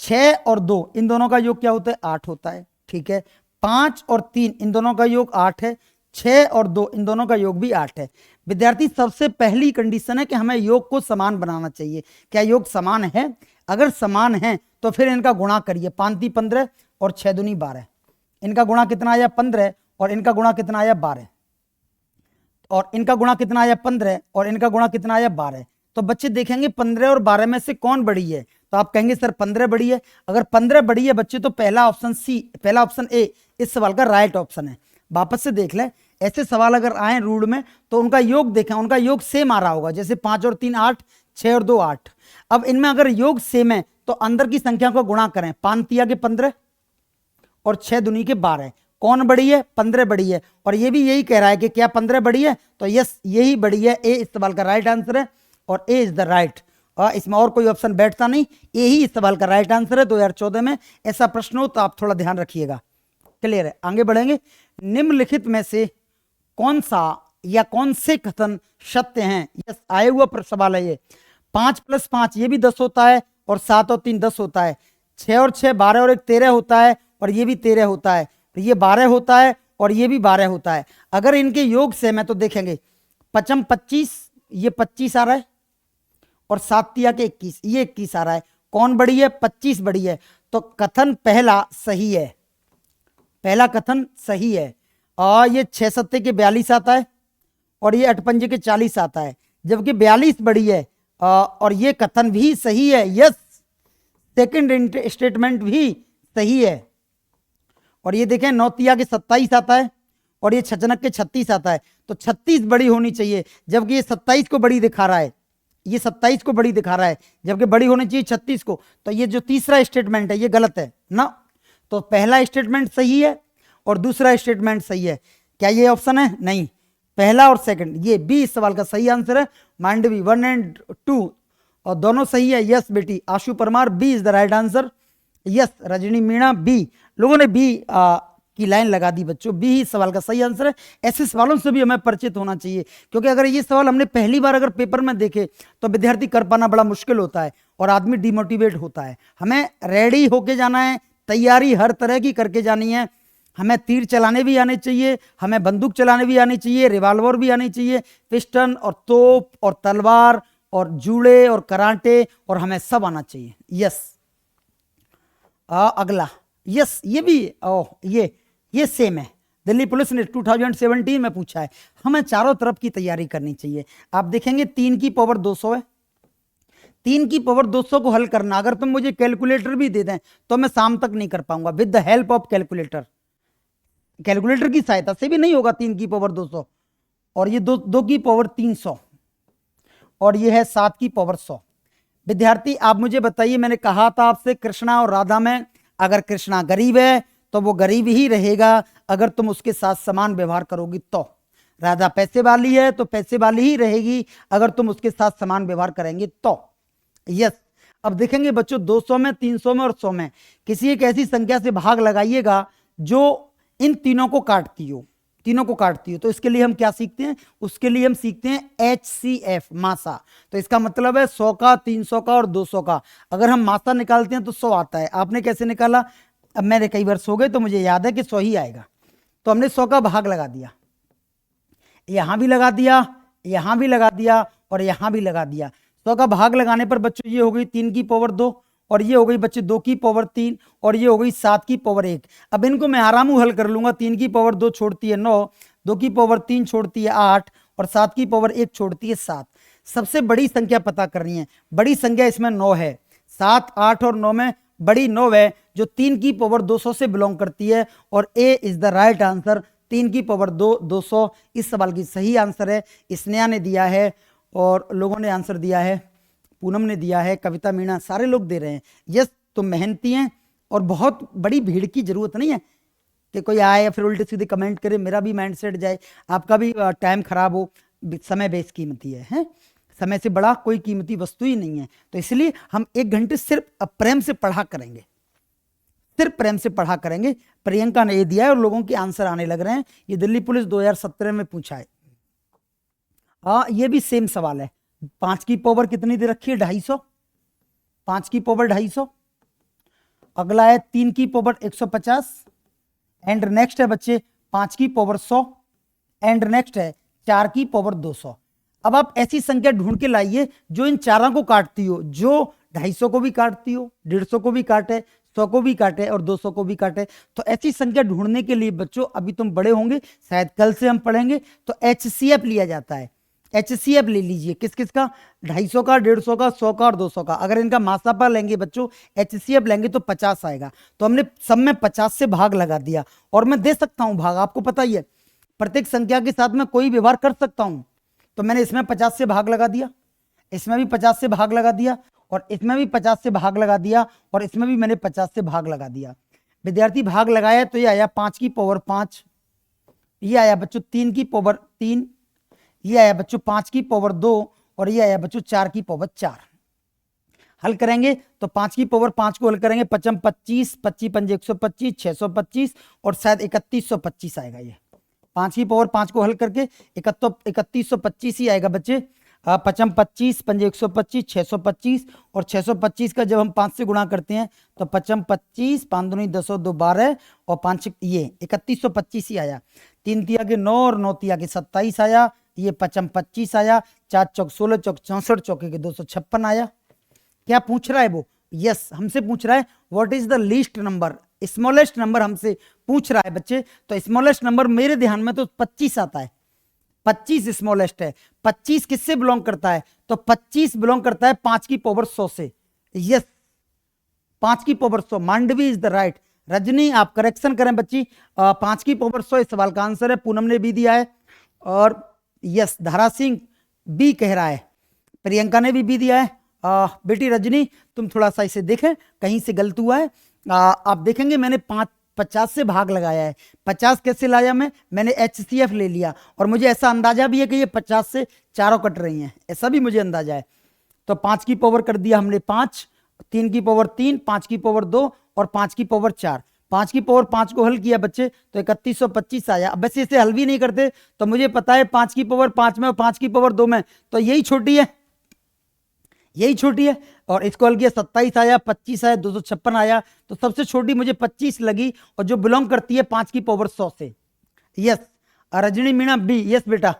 6 और 2 इन दोनों का योग क्या होता है? 8 होता है। ठीक है, 5 और 3 इन दोनों का योग 8 है, 6 और 2 इन दोनों का योग भी 8 है। विद्यार्थी, सबसे पहली कंडीशन है कि हमें योग को समान बनाना चाहिए। क्या योग समान है? अगर समान है तो फिर इनका गुणा करिए। 5 × 15 और 6 दूनी 12, इनका गुणा कितना आया? 15 और इनका गुणा कितना आया? 12 और इनका गुणा कितना आया? 15 और इनका गुणा कितना आया? 12। तो बच्चे देखेंगे 15 और 12 में से कौन बड़ी है, तो आप कहेंगे सर 15 बड़ी है। अगर 15 बड़ी है बच्चे तो पहला ऑप्शन सी, पहला ऑप्शन ए इस सवाल का राइट ऑप्शन है। वापस से देख लें, ऐसे सवाल अगर आए रूल में तो उनका योग देखें, उनका योग सेम आ रहा होगा। जैसे 5 और 3 8, 6 और 2 8। अब इनमें अगर योग सेम है तो अंदर की संख्या को गुणा करें। 5 तिया के 15 और 6 दूनी के 12, कौन बड़ी है? 15 बड़ी है। और ये भी यही कह रहा है कि क्या 15 बड़ी है, तो यस यही बड़ी है। ए इस सवाल का राइट आंसर है और ए इज द राइट। इसमें और कोई ऑप्शन बैठता नहीं, ए ही इस सवाल का राइट आंसर है। 2014 में ऐसा प्रश्न हो तो आप थोड़ा ध्यान रखिएगा। क्लियर है? आगे बढ़ेंगे। निम्नलिखित में से कौन सा या कौन से कथन सत्य हैं? यस, आए हुआ सवाल है ये। 5 + 5 ये भी 10 होता है और 7 और 3 10 होता है। 6 और 6 12 और 1 13 होता है और ये भी 13 होता है। ये 12 होता है और ये भी 12 होता है। अगर इनके योग से मैं तो देखेंगे 5 25, ये 25 आ रहा है और 7 तिया के 21, ये 21 आ रहा है। कौन बड़ी है? 25 बड़ी है। तो कथन पहला सही है, पहला कथन सही है। और ये 6 सत्ते के 42 आता है और ये 8 पंजे के 40 आता है, जबकि 42 बड़ी है। और ये कथन भी सही है। यस, सेकंड स्टेटमेंट भी सही है। और ये देखें 9 तिया के 27 आता है और ये 6 के 36 आता है। तो 36 बड़ी होनी चाहिए, जबकि ये 27 को बड़ी दिखा रहा है। ये 27 को बड़ी दिखा रहा है, जबकि बड़ी होनी चाहिए 36 को। तो ये जो तीसरा स्टेटमेंट है ये गलत है ना। तो पहला स्टेटमेंट सही है और दूसरा स्टेटमेंट सही है। क्या ये ऑप्शन है? नहीं, पहला और सेकंड, ये बी इस सवाल का सही आंसर है। मांडवी 1 और 2 और दोनों सही है। यस बेटी, Ashu Parmar, B is the right answer. Yes, Rajni Meena, B. लोगों ने बी की लाइन लगा दी बच्चों, बी ही सवाल का सही आंसर है। ऐसे सवालों से भी हमें परिचित होना चाहिए, क्योंकि अगर ये सवाल हमने पहली बार अगर पेपर में देखे तो विद्यार्थी कर पाना बड़ा मुश्किल होता है और आदमी डिमोटिवेट होता है। हमें रेडी होके जाना है, तैयारी हर तरह की करके जानी है। हमें तीर चलाने भी आने चाहिए, हमें बंदूक चलाने भी आनी चाहिए, रिवॉल्वर भी आनी चाहिए, पिस्टन और तोप और तलवार और जूड़े और कराटे, और हमें सब आना चाहिए। यस, अगला, यस ये भी ये सेम है। दिल्ली पुलिस ने 2017 में पूछा है। हमें चारों तरफ की तैयारी करनी चाहिए। आप देखेंगे 3 की पावर 200 है। 3 की पावर 200 को हल करना, अगर तुम मुझे कैलकुलेटर भी दे दें तो मैं शाम तक नहीं कर पाऊंगा। With the help of calculator, calculator की सहायता से भी नहीं होगा 3 की पावर 200। और ये 2 की पावर 300 और ये है 7 की पावर 100। विद्यार्थी आप मुझे बताइए, मैंने कहा था आपसे कृष्णा और राधा में, अगर कृष्णा गरीब है तो वो गरीब ही रहेगा अगर तुम उसके साथ समान व्यवहार करोगी तो। राधा पैसे वाली है तो पैसे वाली ही रहेगी अगर तुम उसके साथ समान व्यवहार करेंगे तो। यस। अब देखेंगे बच्चों 200 में, 300 में और 100 में किसी एक ऐसी संख्या से भाग लगाइएगा जो इन तीनों को काटती हो, तीनों को काटती हो। तो इसके लिए हम क्या सीखते हैं? उसके लिए हम सीखते हैं HCF, मासा। तो इसका मतलब है 100 का, 300 का और 200 का। अगर हम मासा निकालते हैं तो 100 आता है। आपने कैसे निकाला? अब मेरे कई वर्ष हो गए तो मुझे याद है कि 100 ही आएगा। तो हमने 100 का भाग लगा दिया, यहां भी लगा दिया, यहां भी लगा दिया और यहां भी लगा दिया। 100 का भाग लगाने पर बच्चों ये हो गई 3 की पावर 2 और ये हो गई बच्चे 2 की पावर 3 और ये हो गई 7 की पावर 1। अब इनको मैं आराम हल कर लूंगा। 3 की पावर 2 छोड़ती है 9, 2 की पावर 3 छोड़ती है 8 और 7 की पावर 1 छोड़ती है 7। सबसे बड़ी संख्या पता करनी है। बड़ी संख्या इसमें 9 है। 7, 8 और 9 में बड़ी 9 है जो 3 की पावर 200 से बिलोंग करती है और A is the right answer. 3 की पावर 200 इस सवाल की सही आंसर है। स्नेहा ने दिया है और लोगों ने आंसर दिया है, पूनम ने दिया है, कविता, मीणा, सारे लोग दे रहे हैं। यस, तुम मेहनती हैं और बहुत बड़ी भीड़ की जरूरत नहीं है कि कोई आए या फिर उल्टे सीधे कमेंट करे, मेरा भी माइंड सेट जाए, आपका भी टाइम खराब हो। समय बेशकीमती है? समय से बड़ा कोई कीमती वस्तु ही नहीं है। तो इसलिए हम 1 घंटे सिर्फ प्रेम से पढ़ा करेंगे, सिर्फ प्रेम से पढ़ा करेंगे। प्रियंका ने ये दिया है और लोगों के आंसर आने लग रहे हैं। ये दिल्ली पुलिस 2017 में पूछा है। ये भी सेम सवाल है। 5 की पावर कितनी दे रखी है? 250। 5 की पावर 250। अगला है 3 की पावर 150 एंड नेक्स्ट है बच्चे 5 की पावर 100 एंड नेक्स्ट है 4 की पावर 200। अब आप ऐसी संख्या ढूंढ के लाइए जो इन चारों को काटती हो, जो 250 को भी काटती हो, 150 को भी काटे, 100 को भी काटे और 200 को भी काटे। तो ऐसी संख्या ढूंढने के लिए बच्चों, अभी तुम बड़े होंगे, शायद कल से हम पढ़ेंगे, तो HCF लिया जाता है। HCF ले लीजिए। किस किस का? 250 का, 150 का, 100 का और 200 का। अगर इनका मासापा लेंगे बच्चों, HCF लेंगे तो 50 आएगा। तो हमने सब में 50 से भाग लगा दिया और मैं दे सकता हूं भाग, आपको पता ही है प्रत्येक संख्या के साथ मैं कोई व्यवहार कर सकता हूं। तो मैंने इसमें 50 से भाग लगा दिया, इसमें भी 50 से भाग लगा दिया और इसमें भी 50 से भाग लगा दिया और इसमें भी मैंने 50 से भाग लगा दिया। विद्यार्थी भाग लगाया तो ये आया 5 की पावर 5, ये आया बच्चों 3 की पावर 3, ये आया बच्चों 5 की पावर 2 और ये आया बच्चों 4 की पावर 4। हल करेंगे तो 5 की पावर 5 को हल करेंगे 5 25, 25 5 125, 625 और शायद 3125 आएगा। ये 5 की पावर 5 को हल करके 3125 ही आएगा बच्चे। 5 25 5 125, 625 और 625 का जब हम 5 से गुणा करते हैं तो 5 25, 5 दूनी 10 2 12 और 5 ये 3125 ही आया। 3 तिया के 9 और 9 तिया के 27 आया। ये 5 25 आया। 4 चौक 16, चौक 64, चौके के 256 आया। क्या पूछ रहा है वो? यस, हमसे पूछ रहा है what is the least number, smallest number हमसे पूछ रहा है बच्चे। तो स्मॉलेस्ट नंबर मेरे ध्यान में तो 25 आता है। 25 स्मॉलेस्ट है। 25 किससे बिलोंग करता है? तो 25 बिलोंग करता है 5 की पावर 100 से। यस, 5 की power 100। Mandavi is the right. Rajni आप करेक्शन करें बच्ची। 5 की पावर 100 इस सवाल का आंसर है। पूनम ने भी दिया है और यस, धारा सिंह बी कह रहा है। प्रियंका ने भी दिया है। बेटी रजनी तुम थोड़ा सा इसे देखें, कहीं से गलत हुआ है। आप देखेंगे मैंने 50 से भाग लगाया है। 50 कैसे लाया? मैंने HCF ले लिया और मुझे ऐसा अंदाजा भी है कि ये 50 से चारों कट रही हैं, ऐसा भी मुझे अंदाजा है। तो 5 की पावर कर दिया हमने 5, 3 की पावर 3, 5 की पावर 2 और 5 की पावर 4। 5 की पावर 5 को हल किया बच्चे तो 3125 आया। अब वैसे इसे हल भी नहीं करते तो मुझे पता है 5 की पावर 5 में और 5 की पावर 2 में तो यही छोटी है, यही छोटी है। और इसको हल किया 27 आया, 25 आया, 256 आया। तो सबसे छोटी मुझे 25 लगी और जो बिलोंग करती है 5 की पावर 100 से। Yes, Rajni Meena B. Yes बेटा,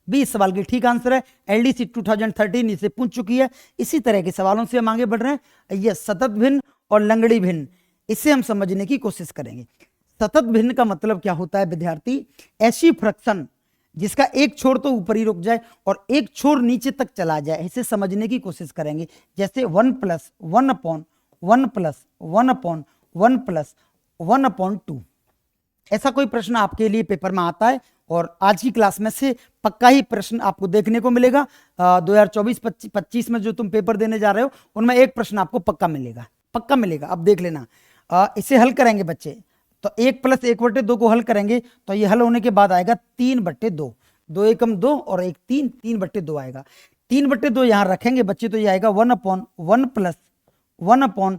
बी इस सवाल की ठीक आंसर है। LDC 2013 इसे पूछ चुकी है। इसी तरह के सवालों से हम आगे बढ़ रहे हैं। यस, सतत भिन्न और लंगड़ी भिन्न, इसे हम समझने की कोशिश करेंगे। सतत भिन्न का मतलब क्या होता है विद्यार्थी? ऐसी फ्रैक्शन जिसका एक छोर तो ऊपर ही रुक जाए और एक छोर नीचे तक चला जाए, इसे समझने की कोशिश करेंगे। जैसे 1 plus 1 upon 1 plus 1 upon 1 plus 1 upon 2, ऐसा कोई प्रश्न आपके लिए पेपर में आता है और आज की क्लास में से पक्का ही प्रश्न आपको देखने को मिलेगा। 2024-25 में जो तुम पेपर देने जा रहे हो उनमें एक प्रश्न आपको पक्का मिलेगा, पक्का मिलेगा। अब देख लेना, इसे हल करेंगे बच्चे, तो 1 प्लस 1/2 को हल करेंगे तो ये हल होने के बाद आएगा 3/2, 2 एकम 2 और 1 3, 3/2 आएगा। 3/2 यहाँ रखेंगे बच्चे तो ये आएगा 1 अपॉन 1 प्लस 1 अपॉन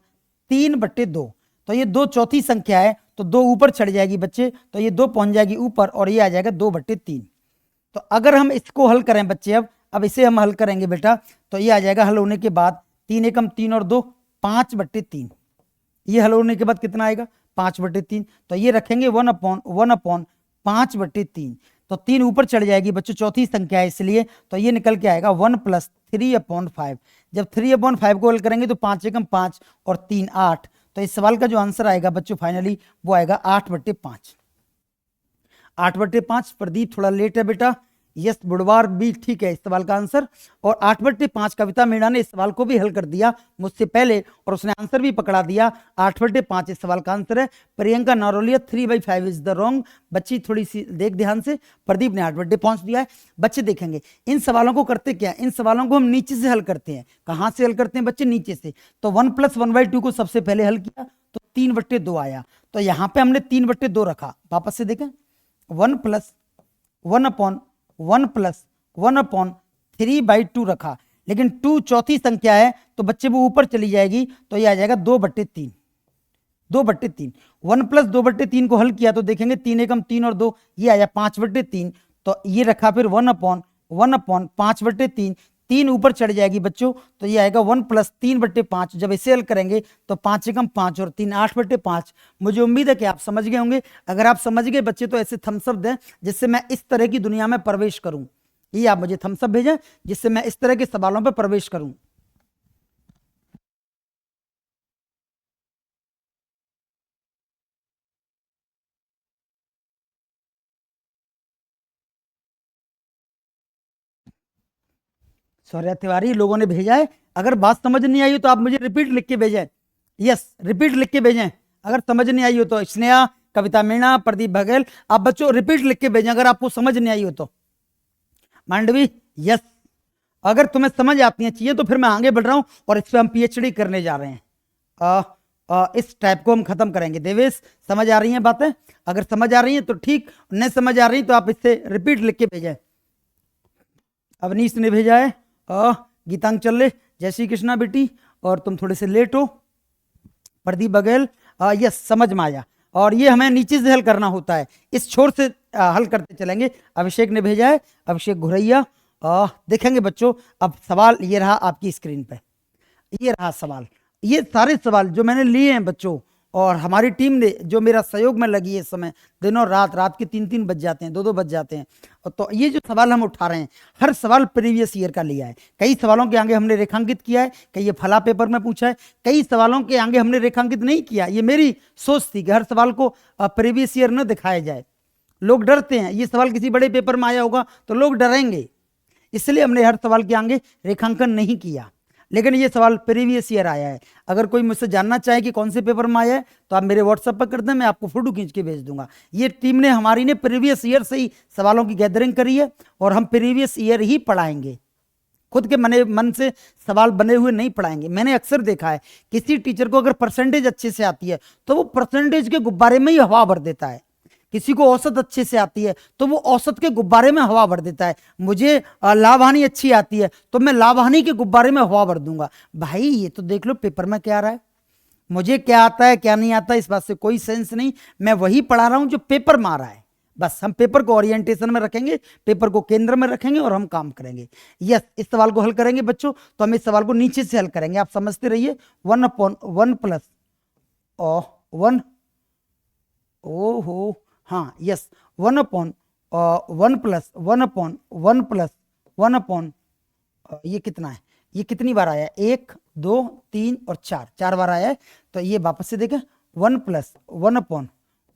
3/2। तो ये 2 चौथी संख्या है तो 2 ऊपर चढ़ जाएगी बच्चे, तो ये 2 पहुंच जाएगी ऊपर और ये आ जाएगा 2/3। तो अगर हम इसको हल करें बच्चे, अब इसे हम हल करेंगे बेटा, तो ये आ जाएगा हल होने के बाद 3 एकम 3 और 2 5/3। ये हल होने के बाद कितना आएगा? 5/3। तो ये रखेंगे 1 अपॉन 5/3, तो 3 ऊपर चढ़ जाएगी बच्चों, चौथी संख्या है इसलिए, तो ये निकल के आएगा 1 प्लस 3/5। जब 3/5 को हल करेंगे तो 5 एकम 5 और 3 8, तो इस सवाल का जो आंसर आएगा बच्चों फाइनली वो आएगा 8/5। 8/5। प्रदीप थोड़ा लेट है बेटा, यस बुधवार भी ठीक है इस सवाल का आंसर। और 8/5 कविता मीणा ने इस सवाल को भी हल कर दिया मुझसे पहले और उसने आंसर भी पकड़ा दिया। 8/5 इस सवाल का आंसर है। Priyanka Narolia 3/5 is the wrong. बच्ची थोड़ी सी देख ध्यान से, प्रदीप ने 8/5 दिया है। बच्चे देखेंगे इन सवालों को करते क्या, इन सवालों को हम नीचे से हल करते हैं। कहां से हल करते हैं बच्चे? नीचे से। तो 1 प्लस 1/2 को सबसे पहले हल किया तो 3/2 आया, तो यहां पर हमने 3/2 रखा। वापस से देखें, 1 प्लस 1 अपॉन 1 प्लस 1 अपॉन 3/2 रखा, लेकिन 2 चौथी संख्या है तो बच्चे वो ऊपर चली जाएगी, तो ये आ जाएगा 2/3। 2/3। 1 प्लस 2/3 को हल किया तो देखेंगे 3 एकम 3 और 2, ये आया 5/3। तो ये रखा फिर 1 अपॉन 5/3, 3 ऊपर चढ़ जाएगी बच्चों, तो ये आएगा 1 प्लस 3/5। जब इसे हल करेंगे तो 5 एकम 5 और 3 8/5। मुझे उम्मीद है कि आप समझ गए होंगे। अगर आप समझ गए बच्चे तो ऐसे थम्सअप दें जिससे मैं इस तरह की दुनिया में प्रवेश करूं। ये आप मुझे थम्सअप भेजें जिससे मैं इस तरह के सवालों पर प्रवेश करूं। सौर्या तिवारी लोगों ने भेजा है। अगर बात समझ नहीं आई हो तो आप मुझे रिपीट लिख के भेजें। यस, रिपीट लिख के भेजें अगर समझ नहीं आई हो तो। स्नेहा, कविता मीणा, प्रदीप बघेल, आप बच्चों रिपीट लिख के भेजें अगर आपको समझ नहीं आई हो तो। मांडवी, यस, अगर तुम्हें समझ आती हैं चीजें तो फिर मैं आगे बढ़ रहा हूं और इस पर हम पीएचडी करने जा रहे हैं। इस टाइप को हम खत्म करेंगे। देवेश, समझ आ रही हैं बातें? अगर समझ आ रही हैं तो ठीक, नहीं समझ आ रही तो आप इससे रिपीट लिख के भेजें। अवनीश ने भेजा है, गीतांचल, जय श्री कृष्णा बेटी, और तुम थोड़े से लेट हो। प्रदीप बघेल, यस समझ में आया। और ये हमें नीचे से हल करना होता है, इस छोर से हल करते चलेंगे। अभिषेक ने भेजा है, अभिषेक घुरैया। देखेंगे बच्चों, अब सवाल ये रहा आपकी स्क्रीन पे, ये रहा सवाल। ये सारे सवाल जो मैंने लिए हैं बच्चों, और हमारी टीम ने जो मेरा सहयोग में लगी है इस समय, दिनों रात के 3-3 बज जाते हैं, 2-2 बज जाते हैं। तो ये जो सवाल हम उठा रहे हैं, हर सवाल प्रीवियस ईयर का लिया है। कई सवालों के आगे हमने रेखांकित किया है, कई ये फला पेपर में पूछा है, कई सवालों के आगे हमने रेखांकित नहीं किया। ये मेरी सोच थी कि हर सवाल को प्रीवियस ईयर न दिखाया जाए। लोग डरते हैं, ये सवाल किसी बड़े पेपर में आया होगा तो लोग डरेंगे, इसलिए हमने हर सवाल के आगे रेखांकन नहीं किया। लेकिन ये सवाल प्रीवियस ईयर आया है। अगर कोई मुझसे जानना चाहे कि कौन से पेपर में आया है तो आप मेरे व्हाट्सएप पर कर दें, मैं आपको फोटो खींच के भेज दूंगा। ये टीम ने हमारी ने प्रीवियस ईयर से ही सवालों की गैदरिंग करी है और हम प्रीवियस ईयर ही पढ़ाएंगे। खुद के मन से सवाल बने हुए नहीं पढ़ाएंगे। मैंने अक्सर देखा है किसी टीचर को अगर परसेंटेज अच्छे से आती है तो वो परसेंटेज के गुब्बारे में ही हवा भर देता है। किसी को औसत अच्छे से आती है तो वो औसत के गुब्बारे में हवा भर देता है। मुझे लाभ हानि अच्छी आती है तो मैं लाभ हानि के गुब्बारे में हवा भर दूंगा। भाई ये तो देख लो पेपर में क्या आ रहा है, मुझे क्या आता है क्या नहीं आता इस बात से कोई सेंस नहीं। मैं वही पढ़ा रहा हूं जो पेपर में आ रहा है। बस हम पेपर को ओरिएंटेशन में रखेंगे, पेपर को केंद्र में रखेंगे और हम काम करेंगे। यस, इस सवाल को हल करेंगे बच्चों, तो हम इस सवाल को नीचे से हल करेंगे, आप समझते रहिए। 1 अपॉन 1 प्लस 1, ओहो हाँ yes, 1 upon 1 plus 1 upon 1 plus 1 upon, ये कितना है, ये कितनी बार आया है? 1 2 3 और 4 बार आया है। तो ये वापस से देखें, 1 प्लस 1 अपॉन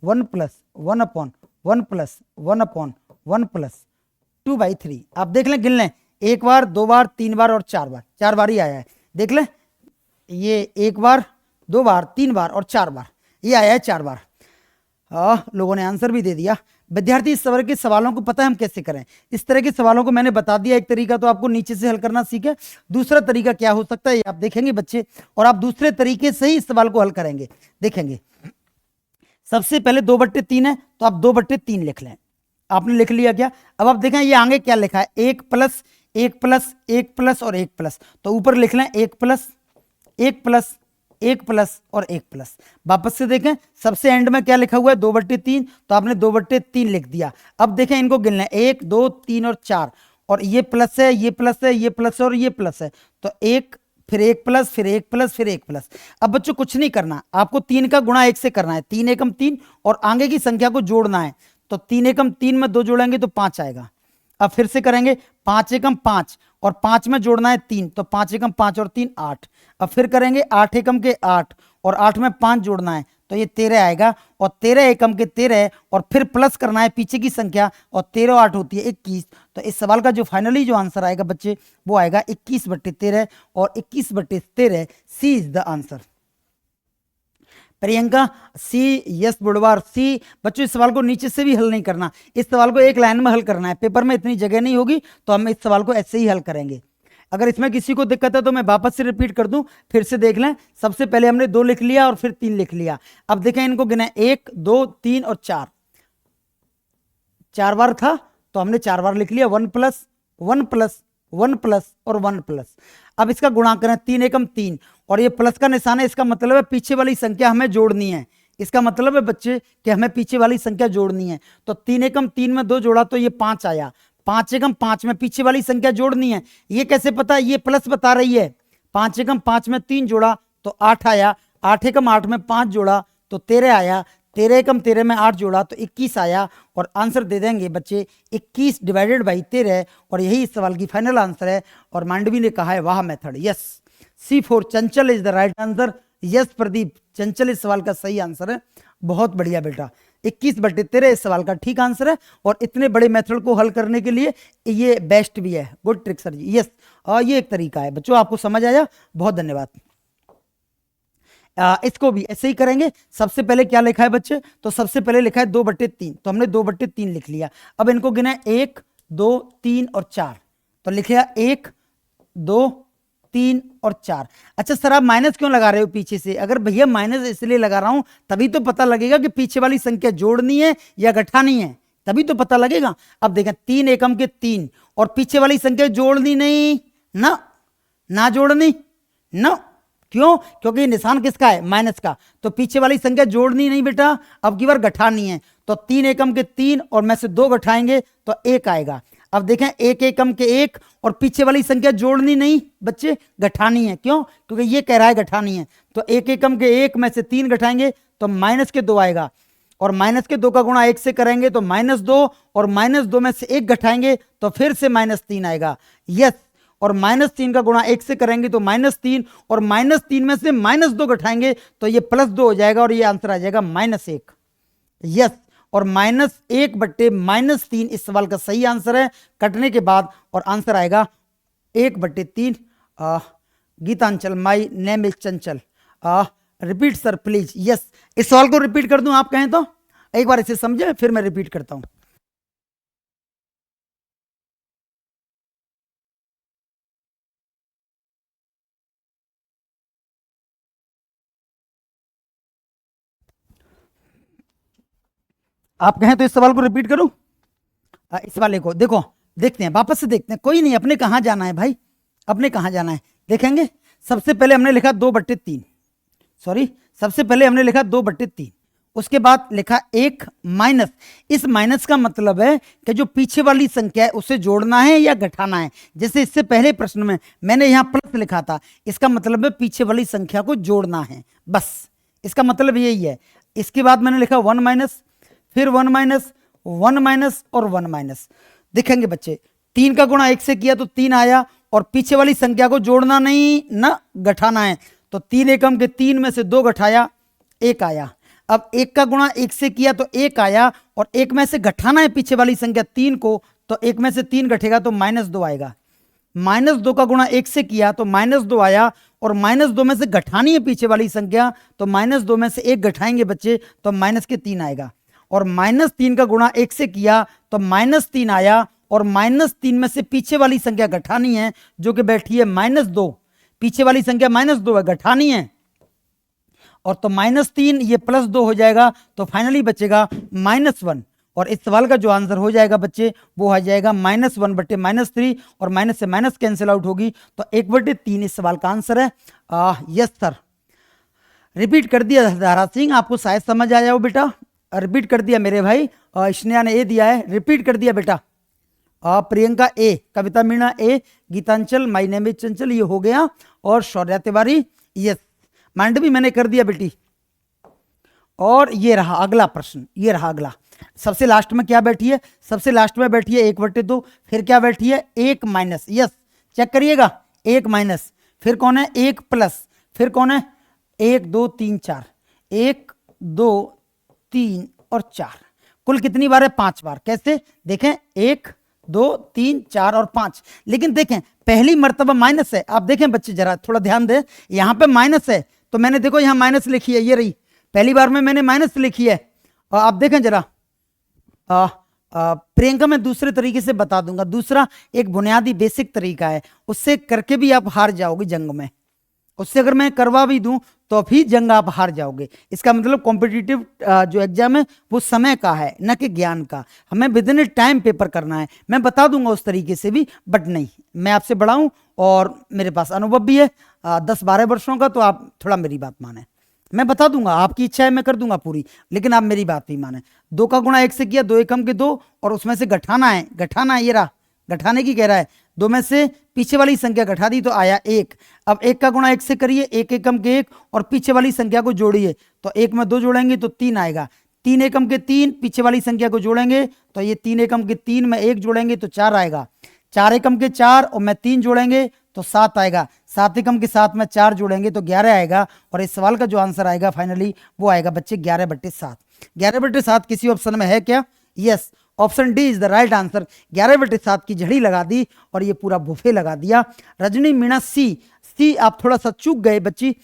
1+1/1+1+1+1+2/3। आप देख लें, गिन लें, एक बार, दो बार, तीन बार और चार बार, चार बार ही आया है। देख लें, ये एक बार, दो बार, तीन बार और चार बार, ये आया है चार बार। लोगों ने आंसर भी दे दिया। विद्यार्थी, इस तरह के सवालों को पता है हम कैसे करें? इस तरह के सवालों को मैंने बता दिया, एक तरीका तो आपको नीचे से हल करना सीखे, दूसरा तरीका क्या हो सकता है ये आप देखेंगे बच्चे, और आप दूसरे तरीके से ही इस सवाल को हल करेंगे, देखेंगे। सबसे पहले 2/3 है, तो आप 2/3 लिख लें। आपने लिख लिया क्या? अब आप देखें ये आगे क्या लिखा है, 1+1+1+ और 1+, तो ऊपर लिख लें 1+1+1+ और 1+। वापस से देखें, सबसे एंड में क्या लिखा हुआ है, 2/3, तो आपने 2/3 लिख दिया। अब देखें, इनको गिन लें, 1 2 3 और 4, और ये प्लस है, ये प्लस है, ये प्लस और ये प्लस है, तो 1 फिर 1+, फिर 1+, फिर 1+। अब बच्चों कुछ नहीं करना, आपको 3 का गुणा 1 से करना है, 3 एकम 3, और आगे की संख्या को जोड़ना है, तो 3 एकम 3 में 2 जोड़ेंगे तो 5 आएगा। अब फिर से करेंगे, 5 एकम 5, और 5 में जोड़ना है 3, तो 5 एकम 5 और 3 8। अब फिर करेंगे 8 एकम के 8, और 8 में 5 जोड़ना है, तो ये 13 आएगा, और 13 एकम के 13, और फिर प्लस करना है पीछे की संख्या, और 13 8 होती है 21। तो इस सवाल का जो फाइनली जो आंसर आएगा बच्चे, वो आएगा 21/13, और 21/13 C is the answer. Priyanka, C, yes Budhwar, C. बच्चों इस सवाल को नीचे से भी हल नहीं करना, इस सवाल को एक लाइन में हल करना है, पेपर में इतनी जगह नहीं होगी, तो हम इस सवाल को ऐसे ही हल करेंगे। अगर इसमें किसी को दिक्कत है तो मैं वापस से रिपीट कर दूं, फिर से देख लें। सबसे पहले हमने 2 लिख लिया और फिर 3 लिख लिया। अब देखें, इनको गिने, 1 2 3 और 4, 4 बार था तो हमने 4 बार लिख लिया, 1+1+1+ और 1+। अब इसका गुणा करें, 3 एकम 3, और ये प्लस का निशान है, इसका मतलब है पीछे वाली संख्या हमें जोड़नी है। इसका मतलब है बच्चे कि हमें पीछे वाली संख्या जोड़नी है, तो 3 एकम 3 में 2 जोड़ा तो ये 5 आया, 5 एकम 5 में पीछे वाली संख्या जोड़नी है। ये कैसे पता? ये प्लस बता रही है। 5 एकम 5 में 3 जोड़ा तो 8 आया, 8 एकम 8 में 5 जोड़ा तो 13 आया, 13 एकम 13 में 8 जोड़ा तो 21 आया, और आंसर दे देंगे बच्चे 21/13, और यही इस सवाल की फाइनल आंसर है। और मांडवी ने कहा है वाह method, yes. C4 Chanchal is the right answer. Yes Pradeep, चंचल इस सवाल का सही आंसर है। बहुत बढ़िया बेटा, 21/13 इस सवाल का ठीक आंसर है, और इतने बड़े मेथड को हल करने के लिए ये बेस्ट भी है। गुड ट्रिक सर जी, यस। और ये एक तरीका है बच्चों, आपको समझ आया, बहुत धन्यवाद। इसको भी ऐसे ही करेंगे। सबसे पहले क्या लिखा है बच्चे? तो सबसे पहले लिखा है 2/3, तो हमने 2/3 लिख लिया। अब इनको गिना 1 2 3 और 4, तो लिखा 1 2 3 और 4। अच्छा सर, आप माइनस क्यों लगा रहे हो पीछे से? अगर भैया माइनस इसलिए लगा रहा हूं, तभी तो पता लगेगा कि पीछे वाली संख्या जोड़नी है या घटानी है, तभी तो पता लगेगा। अब देखें, 3 एकम के 3, और पीछे वाली संख्या जोड़नी नहीं ना, ना जोड़नी ना। क्यों? क्योंकि निशान किसका है? माइनस का, तो पीछे वाली संख्या जोड़नी नहीं बेटा, अब की बार घटानी है। तो 3 एकम के 3, और में से 2 घटाएंगे तो 1 आएगा। अब देखें, 1 एकम के 1, और पीछे वाली संख्या जोड़नी नहीं बच्चे, घटानी है। क्यों? क्योंकि ये कह रहा है घटानी है, तो 1 एकम के 1 में से 3 घटाएंगे तो -2 आएगा, और -2 का गुणा 1 से करेंगे तो -2, और -2 में से 1 घटाएंगे तो फिर से -3 आएगा। यस, और -3 का गुणा 1 से करेंगे तो -3, और -3 में से -2 घटाएंगे तो ये +2 हो जाएगा, और ये आंसर आ जाएगा -1। यस, और -1/-3 इस सवाल का सही आंसर है कटने के बाद, और आंसर आएगा 1/3। गीतांचल, my name is Chanchal. Repeat sir please. Yes, इस सवाल को रिपीट कर दूं आप कहें तो? एक बार इसे समझे, फिर मैं रिपीट करता हूं। आप कहें तो इस सवाल को रिपीट करूं? इस वाले को देखो, देखते हैं, वापस से देखते हैं। कोई नहीं, अपने कहाँ जाना है भाई, अपने कहाँ जाना है, देखेंगे। सबसे पहले हमने लिखा 2/3, सॉरी, सबसे पहले हमने लिखा 2/3, उसके बाद लिखा 1 माइनस। इस माइनस का मतलब है कि जो पीछे वाली संख्या है उसे जोड़ना है या घटाना है। जैसे इससे पहले प्रश्न में मैंने यहाँ प्लस लिखा था, इसका मतलब है पीछे वाली संख्या को जोड़ना है, बस इसका मतलब यही है। इसके बाद मैंने लिखा 1 माइनस, फिर 1 माइनस, 1 माइनस और 1 माइनस। देखेंगे बच्चे, 3 का गुणा 1 से किया तो 3 आया, और पीछे वाली संख्या को जोड़ना नहीं ना घटाना है, तो 3 एकम के 3 में से 2 घटाया, 1 आया। अब एक का गुणा एक से किया तो एक आया, और एक में से घटाना है पीछे वाली संख्या 3 को, तो एक में से 3 घटेगा तो -2 आएगा। -2 का गुणा एक से किया तो -2 आया, और -2 में से घटानी है पीछे वाली संख्या, तो -2 में से एक घटाएंगे बच्चे तो -3 आएगा। और -3 का गुणा एक से किया तो -3 आया, और -3 में से पीछे वाली संख्या घटानी है जो कि बैठी है -2, पीछे वाली संख्या -2 है, घटानी है, और तो -3 ये +2 हो जाएगा, तो फाइनली बचेगा -1। और इस सवाल का जो आंसर हो जाएगा बच्चे वो आ जाएगा -1 बटे -3, और माइनस से माइनस कैंसिल आउट होगी, तो 1/3 इस सवाल का आंसर है। यस सर, रिपीट कर दिया धारा सिंह, आपको शायद समझ आया हो बेटा, रिपीट कर दिया मेरे भाई। स्नेहा ने ए दिया है, रिपीट कर दिया बेटा। प्रियंका ए, कविता मीणा ए, गीतांचल, माई नेम इज चंचल, ये हो गया, और शौर्या तिवारी यस, मांडवी मैंने कर दिया बेटी। और ये रहा अगला प्रश्न, ये रहा अगला। सबसे लास्ट में क्या बैठी है? सबसे लास्ट में बैठी है 1/2, फिर क्या बैठी है 1 माइनस, यस चेक करिएगा, 1 माइनस, फिर कौन है 1 प्लस, फिर कौन है 1 2 3 4, 1 2 3 और 4, कुल कितनी बार है? 5 बार। कैसे देखें, 1 2 3 4 और 5, लेकिन देखें पहली मर्तबा माइनस है। आप देखें बच्चे जरा थोड़ा ध्यान दें, यहां पे माइनस है, तो मैंने देखो यहां माइनस लिखी है, ये रही पहली बार में मैंने माइनस लिखी है। और आप देखें जरा, प्रियंका मैं दूसरे तरीके से बता दूंगा, दूसरा एक बुनियादी बेसिक तरीका है, उससे करके भी आप हार जाओगे जंग में, उससे अगर मैं करवा भी दूं तो भी जंग आप हार जाओगे। इसका मतलब कॉम्पिटिटिव जो एग्जाम है वो समय का है, न कि ज्ञान का। हमें विद इन टाइम पेपर करना है, मैं बता दूंगा उस तरीके से भी, बट नहीं, मैं आपसे बड़ा हूं और मेरे पास अनुभव भी है 10-12 वर्षों का, तो आप थोड़ा मेरी बात माने। मैं बता दूंगा, आपकी इच्छा है मैं कर दूंगा पूरी, लेकिन आप मेरी बात भी माने। 2 का गुणा 1 से किया, 2 एकम के 2, और उसमें से घटाना है, घटाना है, ये रहा घटाने की कह रहा है, 2 में से पीछे वाली संख्या घटा दी तो आया 1। अब 1 का गुणा 1 से करिए, 1 एकम के 1, और पीछे वाली संख्या को जोड़िए, तो 1 में 2 जोड़ेंगे तो 3 आएगा, 3 एकम के 3, पीछे वाली संख्या को जोड़ेंगे तो ये 3 एकम के 3 में 1 जोड़ेंगे तो 4 आएगा, 4 एकम के 4 और मैं 3 जोड़ेंगे तो 7 आएगा, 7 एकम के 7 में 4 जोड़ेंगे तो 11 आएगा। और इस सवाल का जो आंसर आएगा फाइनली वो आएगा बच्चे 11/7। 11/7 किसी ऑप्शन में है क्या? Yes, option D is the right answer. 11/7 की झड़ी लगा दी और ये पूरा बुफे लगा दिया। रजनी मीणा सी आप थोड़ा सा चूक गए बच्ची,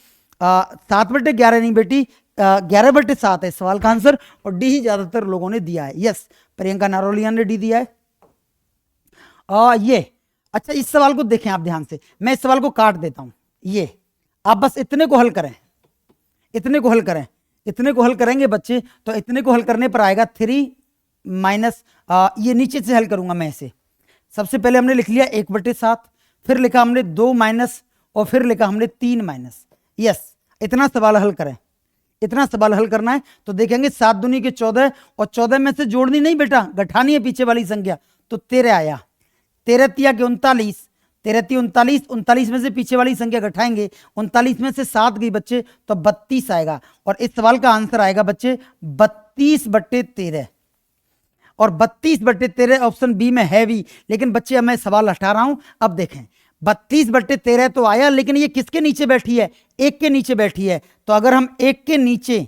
7/11 नहीं बेटी, 11/7 है सवाल का आंसर, और डी ही ज्यादातर लोगों ने दिया है। यस, प्रियंका नारोलिया ने डी दिया है। ये अच्छा, इस सवाल को देखें आप ध्यान से, मैं इस सवाल को काट देता हूं, ये आप बस इतने को हल करें, इतने को हल करें, इतने को हल करेंगे बच्चे तो इतने को हल करने पर आएगा 3 माइनस, ये नीचे से हल करूंगा मैं इसे। सबसे पहले हमने लिख लिया 1/7, फिर लिखा हमने 2 माइनस, और फिर लिखा हमने 3 माइनस। यस, इतना सवाल हल करें, इतना सवाल हल करना है। तो देखेंगे 7 दूनी के 14, और 14 में से जोड़नी नहीं बेटा, घटानी है पीछे वाली संख्या, तो 13 आया, 13 तिया के 39, 13 ती 39, 39 में से पीछे वाली संख्या घटाएंगे, 39 में से 7 गई बच्चे तो 32 आएगा। और इस सवाल का आंसर आएगा बच्चे 32/13, और 32/13 ऑप्शन बी में है भी, लेकिन बच्चे मैं सवाल हटा रहा हूं। अब देखें 32/13 तो आया, लेकिन ये किसके नीचे बैठी है? 1 के नीचे बैठी है। तो अगर हम 1 के नीचे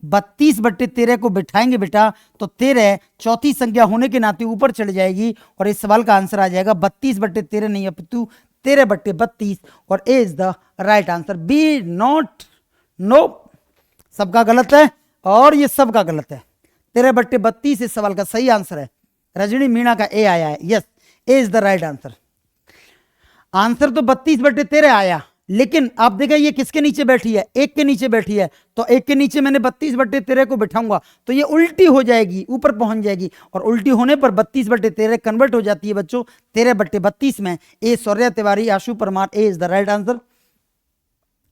32/13 को बिठाएंगे बेटा तो 13 चौथी संख्या होने के नाते ऊपर चढ़ जाएगी, और इस सवाल का आंसर आ जाएगा 32/13 नहीं अपितु 13/32, और A is the right answer. B not, no, सबका गलत है और ये सबका गलत है। 13/32 इस सवाल का सही आंसर है। रजनी मीणा का ए आया है, yes, A is the right answer. Answer तो 32/13 आया, लेकिन आप देखें ये किसके नीचे बैठी है? 1 के नीचे बैठी है। तो 1 के नीचे मैंने 32/13 को बिठाऊंगा तो ये उल्टी हो जाएगी, ऊपर पहुंच जाएगी, और उल्टी होने पर 32/13 कन्वर्ट हो जाती है बच्चों 13/32 में। ए शौर्या तिवारी, आशु परमार, ए इज द राइट आंसर।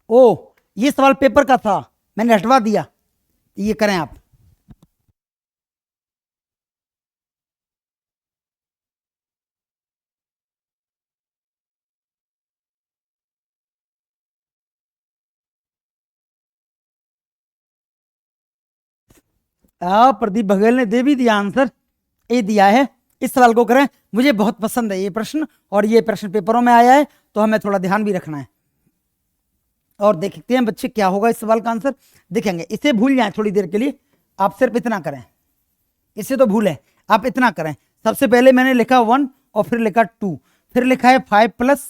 ओ, ये सवाल पेपर का था, मैंने हटवा दिया, ये करें आप। प्रदीप बघेल ने दे भी दिया आंसर, ए दिया है। इस सवाल को करें, मुझे बहुत पसंद है ये प्रश्न, और ये प्रश्न पेपरों में आया है तो हमें थोड़ा ध्यान भी रखना है। और देखते हैं बच्चे क्या होगा इस सवाल का आंसर। देखेंगे, इसे भूल जाएं थोड़ी देर के लिए, आप सिर्फ इतना करें, इसे तो भूलें, आप इतना करें। सबसे पहले मैंने लिखा 1 और फिर लिखा 2, फिर लिखा है 5 प्लस,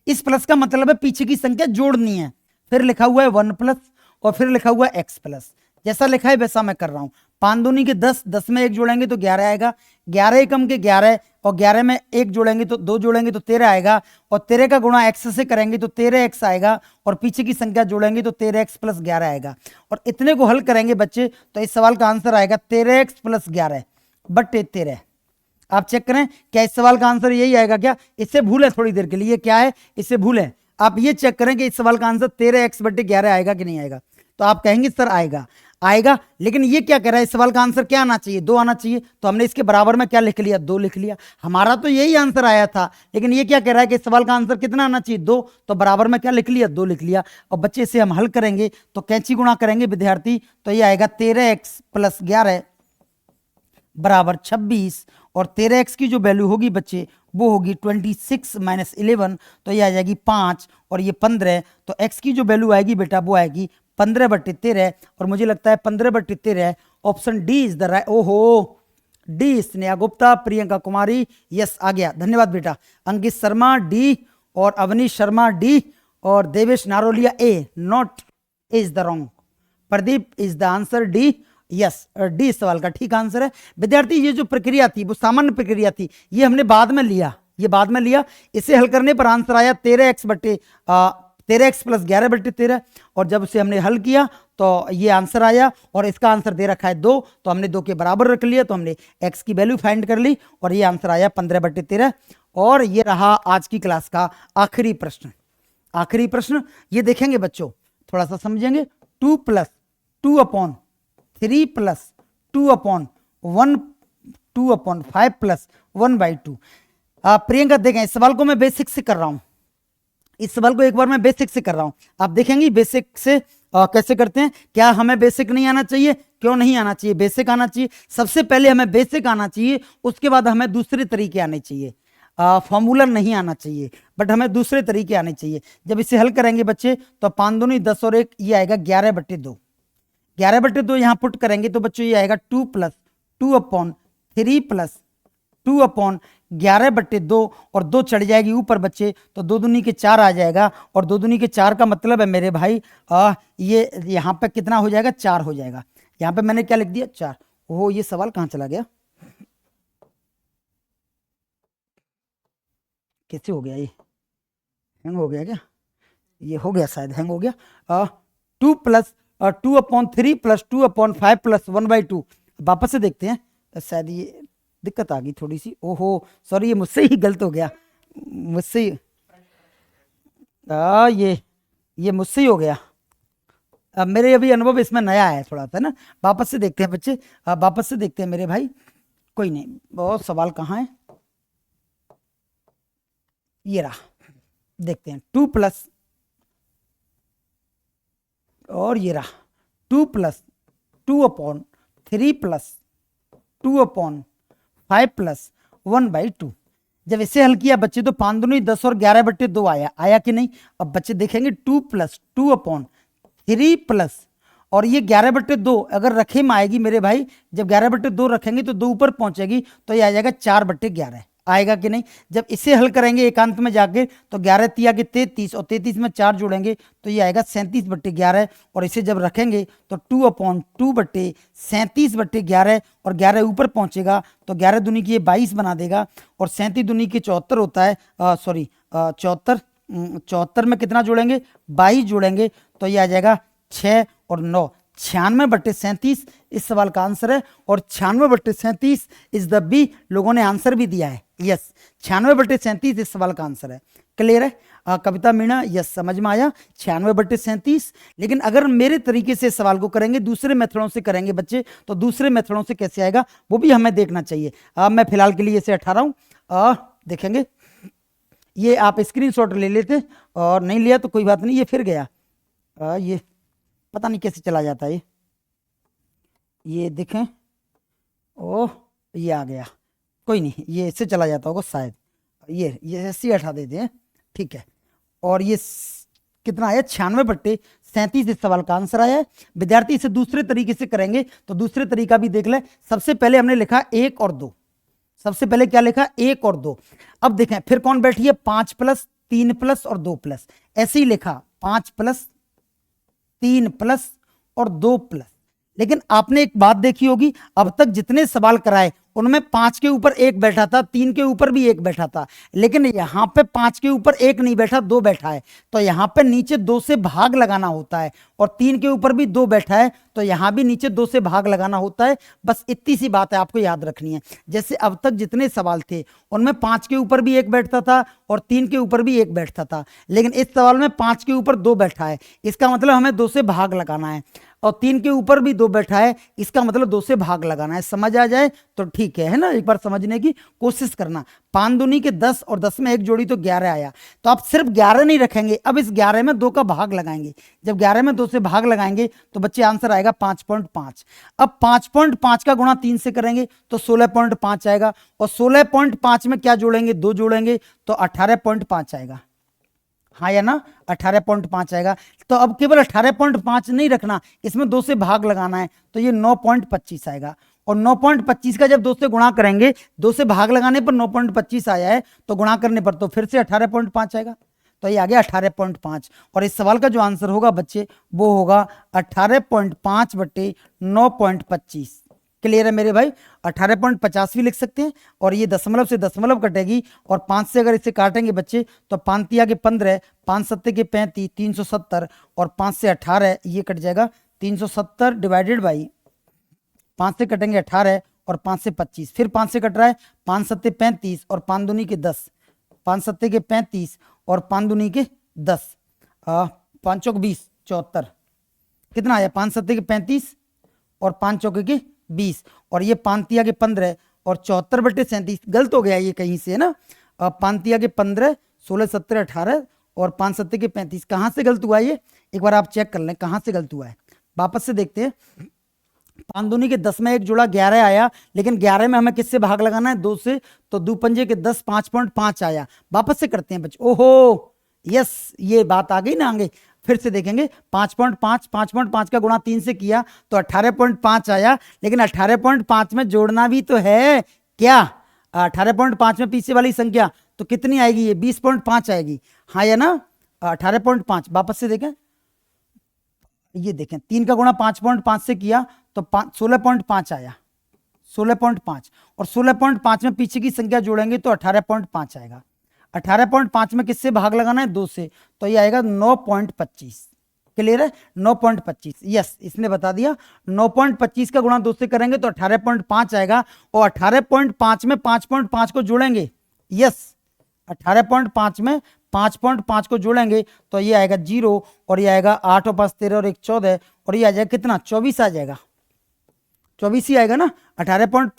इस प्लस का मतलब है पीछे की संख्या जोड़नी है, फिर लिखा हुआ है 1 प्लस और फिर लिखा हुआ है एक्स प्लस। जैसा लिखा है वैसा मैं कर रहा हूं। 5 दूनी के 10, 10 में 1 जोड़ेंगे तो 11 आएगा, 11 एकम के 11 और 11 में 1 जोड़ेंगे तो 2 जोड़ेंगे तो 13 आएगा, और 13 का गुणा एक्स से करेंगे तो 13x आएगा, और पीछे की संख्या जोड़ेंगे तो 13x प्लस 11 आएगा। और इतने को हल करेंगे बच्चे तो इस सवाल का आंसर आएगा 13x प्लस 11 बट्टे 13। आप चेक करें क्या इस सवाल का आंसर यही आएगा क्या? इससे भूलें थोड़ी देर के लिए, क्या है इससे भूलें, आप ये चेक करें कि इस सवाल का आंसर 13x बट्टे 11 आएगा कि नहीं आएगा। तो आप कहेंगे सर आएगा, आएगा, लेकिन ये क्या कह रहा है, इस सवाल का आंसर क्या आना चाहिए? 2 आना चाहिए। तो हमने इसके बराबर में क्या लिख लिया? 2 लिख लिया। हमारा तो यही आंसर आया था, लेकिन ये क्या कह रहा है कि इस सवाल का आंसर कितना आना चाहिए? 2। तो बराबर में क्या लिख लिया? 2 लिख लिया। और बच्चे इसे हम हल करेंगे तो कैंची गुणा करेंगे विद्यार्थी, तो ये आएगा 13x प्लस 11 बराबर 26, और 13x की जो वैल्यू होगी बच्चे वो होगी 26 माइनस 11, तो ये आ जाएगी 5 और ये 15। तो x की जो वैल्यू आएगी बेटा वो आएगी 15 बट्टे 13, और मुझे लगता है 15 बट्टे 13 option D is the right. ओहो, डी स्नेहा गुप्ता, प्रियंका कुमारी, यस आ गया, धन्यवाद बेटा। अंकित शर्मा डी, और अवनीश शर्मा डी, और Devesh Narolia A, not is the wrong. Pradeep is the answer D, yes D इस सवाल का ठीक आंसर है। विद्यार्थी ये जो प्रक्रिया थी वो सामान्य प्रक्रिया थी, ये हमने बाद में लिया, ये बाद में लिया। इसे हल करने पर आंसर आया 13x बट्टे 13x प्लस 11 बट्टे 13, और जब उसे हमने हल किया तो ये आंसर आया, और इसका आंसर दे रखा है 2, तो हमने 2 के बराबर रख लिया, तो हमने x की वैल्यू फाइंड कर ली, और ये आंसर आया 15 बट्टे 13। और ये रहा आज की क्लास का आखिरी प्रश्न। आखिरी प्रश्न ये देखेंगे बच्चों, थोड़ा सा समझेंगे। 2 plus 2 upon 3 plus 2 upon 1 2 upon 5 plus 1/2। Priyanka देखें, इस सवाल को मैं बेसिक से कर रहा हूं, इस सवाल को एक बार मैं बेसिक से कर रहा हूं, आप देखेंगे बेसिक से कैसे करते हैं। क्या हमें बेसिक नहीं आना चाहिए? क्यों नहीं आना चाहिए? बेसिक आना चाहिए। सबसे पहले हमें बेसिक आना चाहिए, उसके बाद हमें दूसरे तरीके आने चाहिए। फॉर्मूला नहीं आना चाहिए, बट हमें दूसरे तरीके आने चाहिए। जब इसे हल करेंगे बच्चे तो 5 दूनी 10 और 1 ये आएगा 11 बट्टे 2। 11 बट्टे 2 यहाँ पुट करेंगे तो बच्चों ये आएगा 2 प्लस 2 अपॉन 3 प्लस 2 अपॉन 11 बट्टे 2, और 2 चढ़ जाएगी ऊपर बच्चे, तो 2 दूनी के 4 आ जाएगा, और 2 दूनी के 4 का मतलब है मेरे भाई ये यहाँ पे कितना हो जाएगा? 4 हो जाएगा। यहाँ पे मैंने क्या लिख दिया? 4। ओहो, ये सवाल कहाँ चला गया? कैसे हो गया? ये हैंग हो गया क्या? ये हो गया शायद, हैंग हो गया। 2 plus 2 upon 3 plus 2 upon 5 plus 1/2। वापस से देखते हैं, शायद ये दिक्कत आ गई थोड़ी सी। ओहो सॉरी, ये मुझसे ही गलत हो गया, मुझसे ही ये मुझसे ही हो गया। अब मेरे अभी अनुभव इसमें नया है थोड़ा सा ना। वापस से देखते हैं बच्चे, वापस से देखते हैं मेरे भाई। कोई नहीं, बहुत सवाल कहाँ है, ये रहा, देखते हैं। 2 प्लस, और ये रहा 2 plus 2 upon 3 plus 2 upon 5 plus 1/2। जब इसे हल किया बच्चे तो 5 दूनी 10 और 11 बट्टे 2 आया कि नहीं? अब बच्चे देखेंगे 2 प्लस 2 अपॉन 3 प्लस, और ये 11 बट्टे 2 अगर रखे में आएगी मेरे भाई, जब 11 बट्टे 2 रखेंगे तो 2 ऊपर पहुंचेगी, तो ये आ जाएगा 4 बट्टे 11, आएगा कि नहीं? जब इसे हल करेंगे एकांत में जाके तो 11 तिया के 33, और 33 में 4 जोड़ेंगे तो ये आएगा 37 बट्टे 11, और इसे जब रखेंगे तो 2 अपॉन 2 बट्टे 37 बट्टे 11, और 11 ऊपर पहुंचेगा तो 11 दूनी की ये 22 बना देगा, और 37 दूनी की 74 होता है, सॉरी 74 में कितना जोड़ेंगे? 22 जोड़ेंगे, तो ये आ जाएगा 6 और 9, 96 बट्टे 37 इस सवाल का आंसर है। और 96 बट्टे 37 इज द बी। लोगों ने आंसर भी दिया है, यस 96 बट्टे 37 इस सवाल का आंसर है। क्लियर है? कविता मीणा, यस समझ में आया, 96 बट्टे 37। लेकिन अगर मेरे तरीके से सवाल को करेंगे, दूसरे मेथडों से करेंगे बच्चे, तो दूसरे मेथडों से कैसे आएगा वो भी हमें देखना चाहिए। मैं फिलहाल के लिए इसे 18 हूँ, देखेंगे। ये आप स्क्रीनशॉट ले लेते, और नहीं लिया तो कोई बात नहीं, ये फिर गया। ये पता नहीं कैसे चला जाता है ये देखें, ओह ये आ गया, कोई नहीं, ये इससे चला जाता होगा शायद। ये ऐसे ही हटा देते हैं, ठीक है। और ये कितना आया 96/37 इस सवाल का आंसर आया है। विद्यार्थी इसे दूसरे तरीके से करेंगे तो दूसरे तरीका भी देख ले। सबसे पहले हमने लिखा 1 और 2, सबसे पहले क्या लिखा 1 और 2। अब देखें फिर कौन बैठी है 5 प्लस 3 प्लस और 2 प्लस, ऐसे ही लिखा 5 प्लस 3 प्लस और 2 प्लस। लेकिन आपने एक बात देखी होगी, अब तक जितने सवाल कराए उनमें 5 के ऊपर 1 बैठा था, 3 के ऊपर भी 1 बैठा था, लेकिन यहां पे 5 के ऊपर 1 नहीं बैठा, 2 बैठा है। तो यहां पे नीचे 2 से भाग लगाना होता है, और 3 के ऊपर भी 2 बैठा है तो यहां भी नीचे 2 से भाग लगाना होता है। बस इतनी सी बात है आपको याद रखनी है। जैसे अब तक जितने सवाल थे उनमें 5 के ऊपर भी 1 बैठता था और 3 के ऊपर भी 1 बैठता था, लेकिन इस सवाल में 5 के ऊपर 2 बैठा है, इसका मतलब हमें 2 से भाग लगाना है, और 3 के ऊपर भी 2 बैठा है, इसका मतलब 2 से भाग लगाना है। समझ आ जाए तो ठीक है ना, एक बार समझने की कोशिश करना। 5 दूनी के 10 और 10 में 1 जोड़ी तो 11 आया, तो आप सिर्फ 11 नहीं रखेंगे, अब इस 11 में 2 का भाग लगाएंगे। जब 11 में 2 से भाग लगाएंगे तो बच्चे आंसर आएगा 5.5। अब 5.5 का गुणा 3 से करेंगे तो 16.5 आएगा, और 16.5 में क्या जोड़ेंगे 2 जोड़ेंगे तो 18.5 आएगा। हाँ या ना, 18.5 आएगा। तो अब केवल 18.5 नहीं रखना, इसमें 2 से भाग लगाना है, तो ये 9.25 आएगा। और 9.25 का जब 2 से गुणा करेंगे, 2 से भाग लगाने पर 9.25 आया है, तो गुणा करने पर तो फिर से 18.5 आएगा, तो ये आ गया 18.5। और इस सवाल का जो आंसर होगा बच्चे वो होगा 18.5/9.25। क्लियर है मेरे भाई। 18.50 भी लिख सकते हैं, और ये दशमलव से दशमलव कटेगी, और 5 से अगर इसे काटेंगे बच्चे तो 5 तिया के 15, 5 सत्ते के 35, 370, और 5 से 18 ये कट जाएगा। 370 डिवाइडेड बाई 5 से कटेंगे 18 और 5 से 25, फिर 5 से कट रहा है, 5 सत्ते 35 और 5 दूनी के 10, 5 सत्ते के 35 और 5 दूनी के 10, 5 चौक 20, 74। कितना आया 5 सत्ते के 35 और 5 चौके के 20, और ये 5 तिया के 15 और 74/37। गलत हो गया ये कहीं से, है ना। 5 तिया के 15, 16 17 18 और 5 सत्ते के 35। कहाँ से गलत हुआ ये, एक बार आप चेक कर लें कहाँ से गलत हुआ है। वापस से देखते हैं। 5 दूनी के 10 में 1 जुड़ा 11 आया, लेकिन 11 में हमें किससे भाग लगाना है 2 से, तो 2 पंजे के 10, 5.5 आया। वापस से करते हैं बच्चे। ओहो यस, ये बात आ गई ना आगे। फिर से देखेंगे 5.5 का गुणा 3 से किया तो 18.5 आया, लेकिन 18.5 में जोड़ना भी तो है क्या। 18.5 में पीछे वाली संख्या तो कितनी आएगी, ये 20.5 आएगी। हाँ या ना, 18.5। वापस से देखें, ये देखें 3 का गुणा 5.5 से किया तो 16.5 आया, 16.5, और 16.5 में पीछे की संख्या जोड़ेंगे तो 18.5 आएगा। 18.5 में किससे भाग लगाना है 2 से, तो ये आएगा 9.25। क्लियर है, 9.25। यस, इसने बता दिया। 9.25 का गुणा 2 से करेंगे तो 18.5 आएगा, और 18.5 में 5.5 को जोड़ेंगे। यस, 18.5 में 5.5 को जोड़ेंगे तो ये आएगा 0, और ये आएगा 8 और 5 13 और 1 14, और ये आ जाएगा कितना 24 आ जाएगा। 24 ही आएगा ना। 18.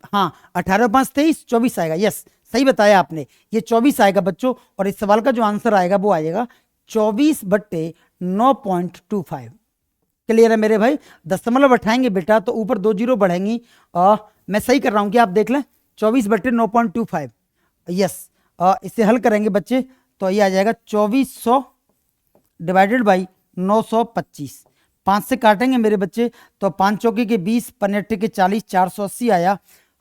हाँ, 18 और 5 23, 24 आएगा। यस, सही बताया आपने, ये 24 आएगा बच्चों। और इस सवाल का जो आंसर आएगा वो आएगा 24/9.25। क्लियर है मेरे भाई। दशमलव बैठाएंगे बेटा तो ऊपर 2 जीरो बढ़ेंगी। मैं सही कर रहा हूं कि आप देख लें, 24/9.25। यस, इसे हल करेंगे बच्चे तो ये आ जाएगा 2400 डिवाइडेड बाई 925। 5 से काटेंगे मेरे बच्चे तो 5 चौके के 20, 15 के 40, 480 आया।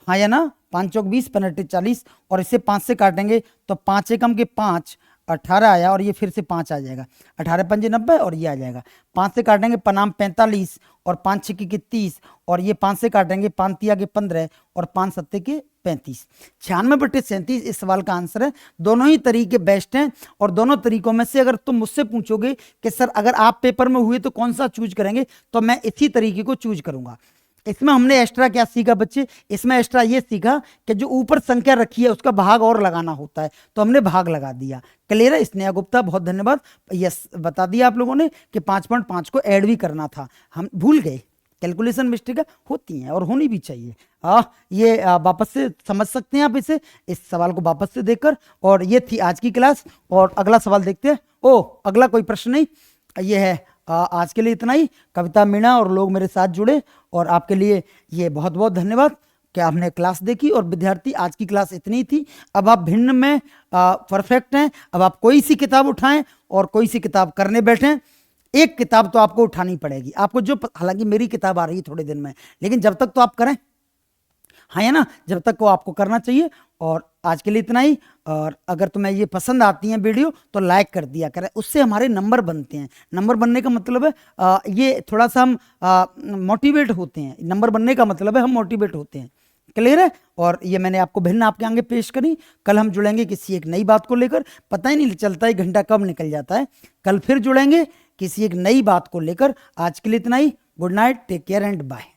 हाँ या ना, 5 चौक 20, 15 40, और इसे 5 से काटेंगे तो 5 एकम के 5, 18 आया, और ये फिर से 5 आ जाएगा। 18 पंजे 90, और ये आ जाएगा। 5 से काटेंगे पनाम 45 और 5 छक्के के 30, और ये 5 से काटेंगे 5 तिया के 15 और 5 सत्ते के 35। 96/37 इस सवाल का आंसर है। दोनों ही तरीके बेस्ट हैं, और दोनों तरीकों में से अगर तुम मुझसे पूछोगे कि सर अगर आप पेपर में हुए तो कौन सा चूज करेंगे, तो मैं इसी तरीके को चूज करूंगा। इसमें हमने एक्स्ट्रा क्या सीखा बच्चे, इसमें एक्स्ट्रा ये सीखा कि जो ऊपर संख्या रखी है उसका भाग और लगाना होता है, तो हमने भाग लगा दिया। क्लियर है। स्नेहा गुप्ता, बहुत धन्यवाद। यस, बता दिया आप लोगों ने कि 5.5 को ऐड भी करना था, हम भूल गए। कैलकुलेशन मिस्टेक होती हैं और होनी भी चाहिए। ये वापस से समझ सकते हैं आप इसे, इस सवाल को वापस से देखकर। और ये थी आज की क्लास, और अगला सवाल देखते हैं। अगला कोई प्रश्न नहीं, ये है। आज के लिए इतना ही। कविता मीणा और लोग मेरे साथ जुड़े, और आपके लिए ये बहुत बहुत धन्यवाद। कि आपने क्लास देखी। और विद्यार्थी आज की क्लास इतनी थी। अब आप भिन्न में परफेक्ट हैं। अब आप कोई सी किताब उठाएं और कोई सी किताब करने बैठें, एक किताब तो आपको उठानी पड़ेगी। आपको जो, हालांकि मेरी किताब आ रही है थोड़े दिन में, लेकिन जब तक तो आप करें, हाँ है ना, जब तक को आपको करना चाहिए। और आज के लिए इतना ही। और अगर तुम्हें ये पसंद आती है वीडियो तो लाइक कर दिया करें, उससे हमारे नंबर बनते हैं। नंबर बनने का मतलब है ये थोड़ा सा हम मोटिवेट होते हैं। नंबर बनने का मतलब है हम मोटिवेट होते हैं। क्लियर है। और ये मैंने आपको भिन्न आपके आगे पेश करी। कल हम जुड़ेंगे किसी एक नई बात को लेकर। पता ही नहीं चलता है घंटा कब निकल जाता है। कल फिर जुड़ेंगे किसी एक नई बात को लेकर। आज के लिए इतना ही। Good night, take care and bye.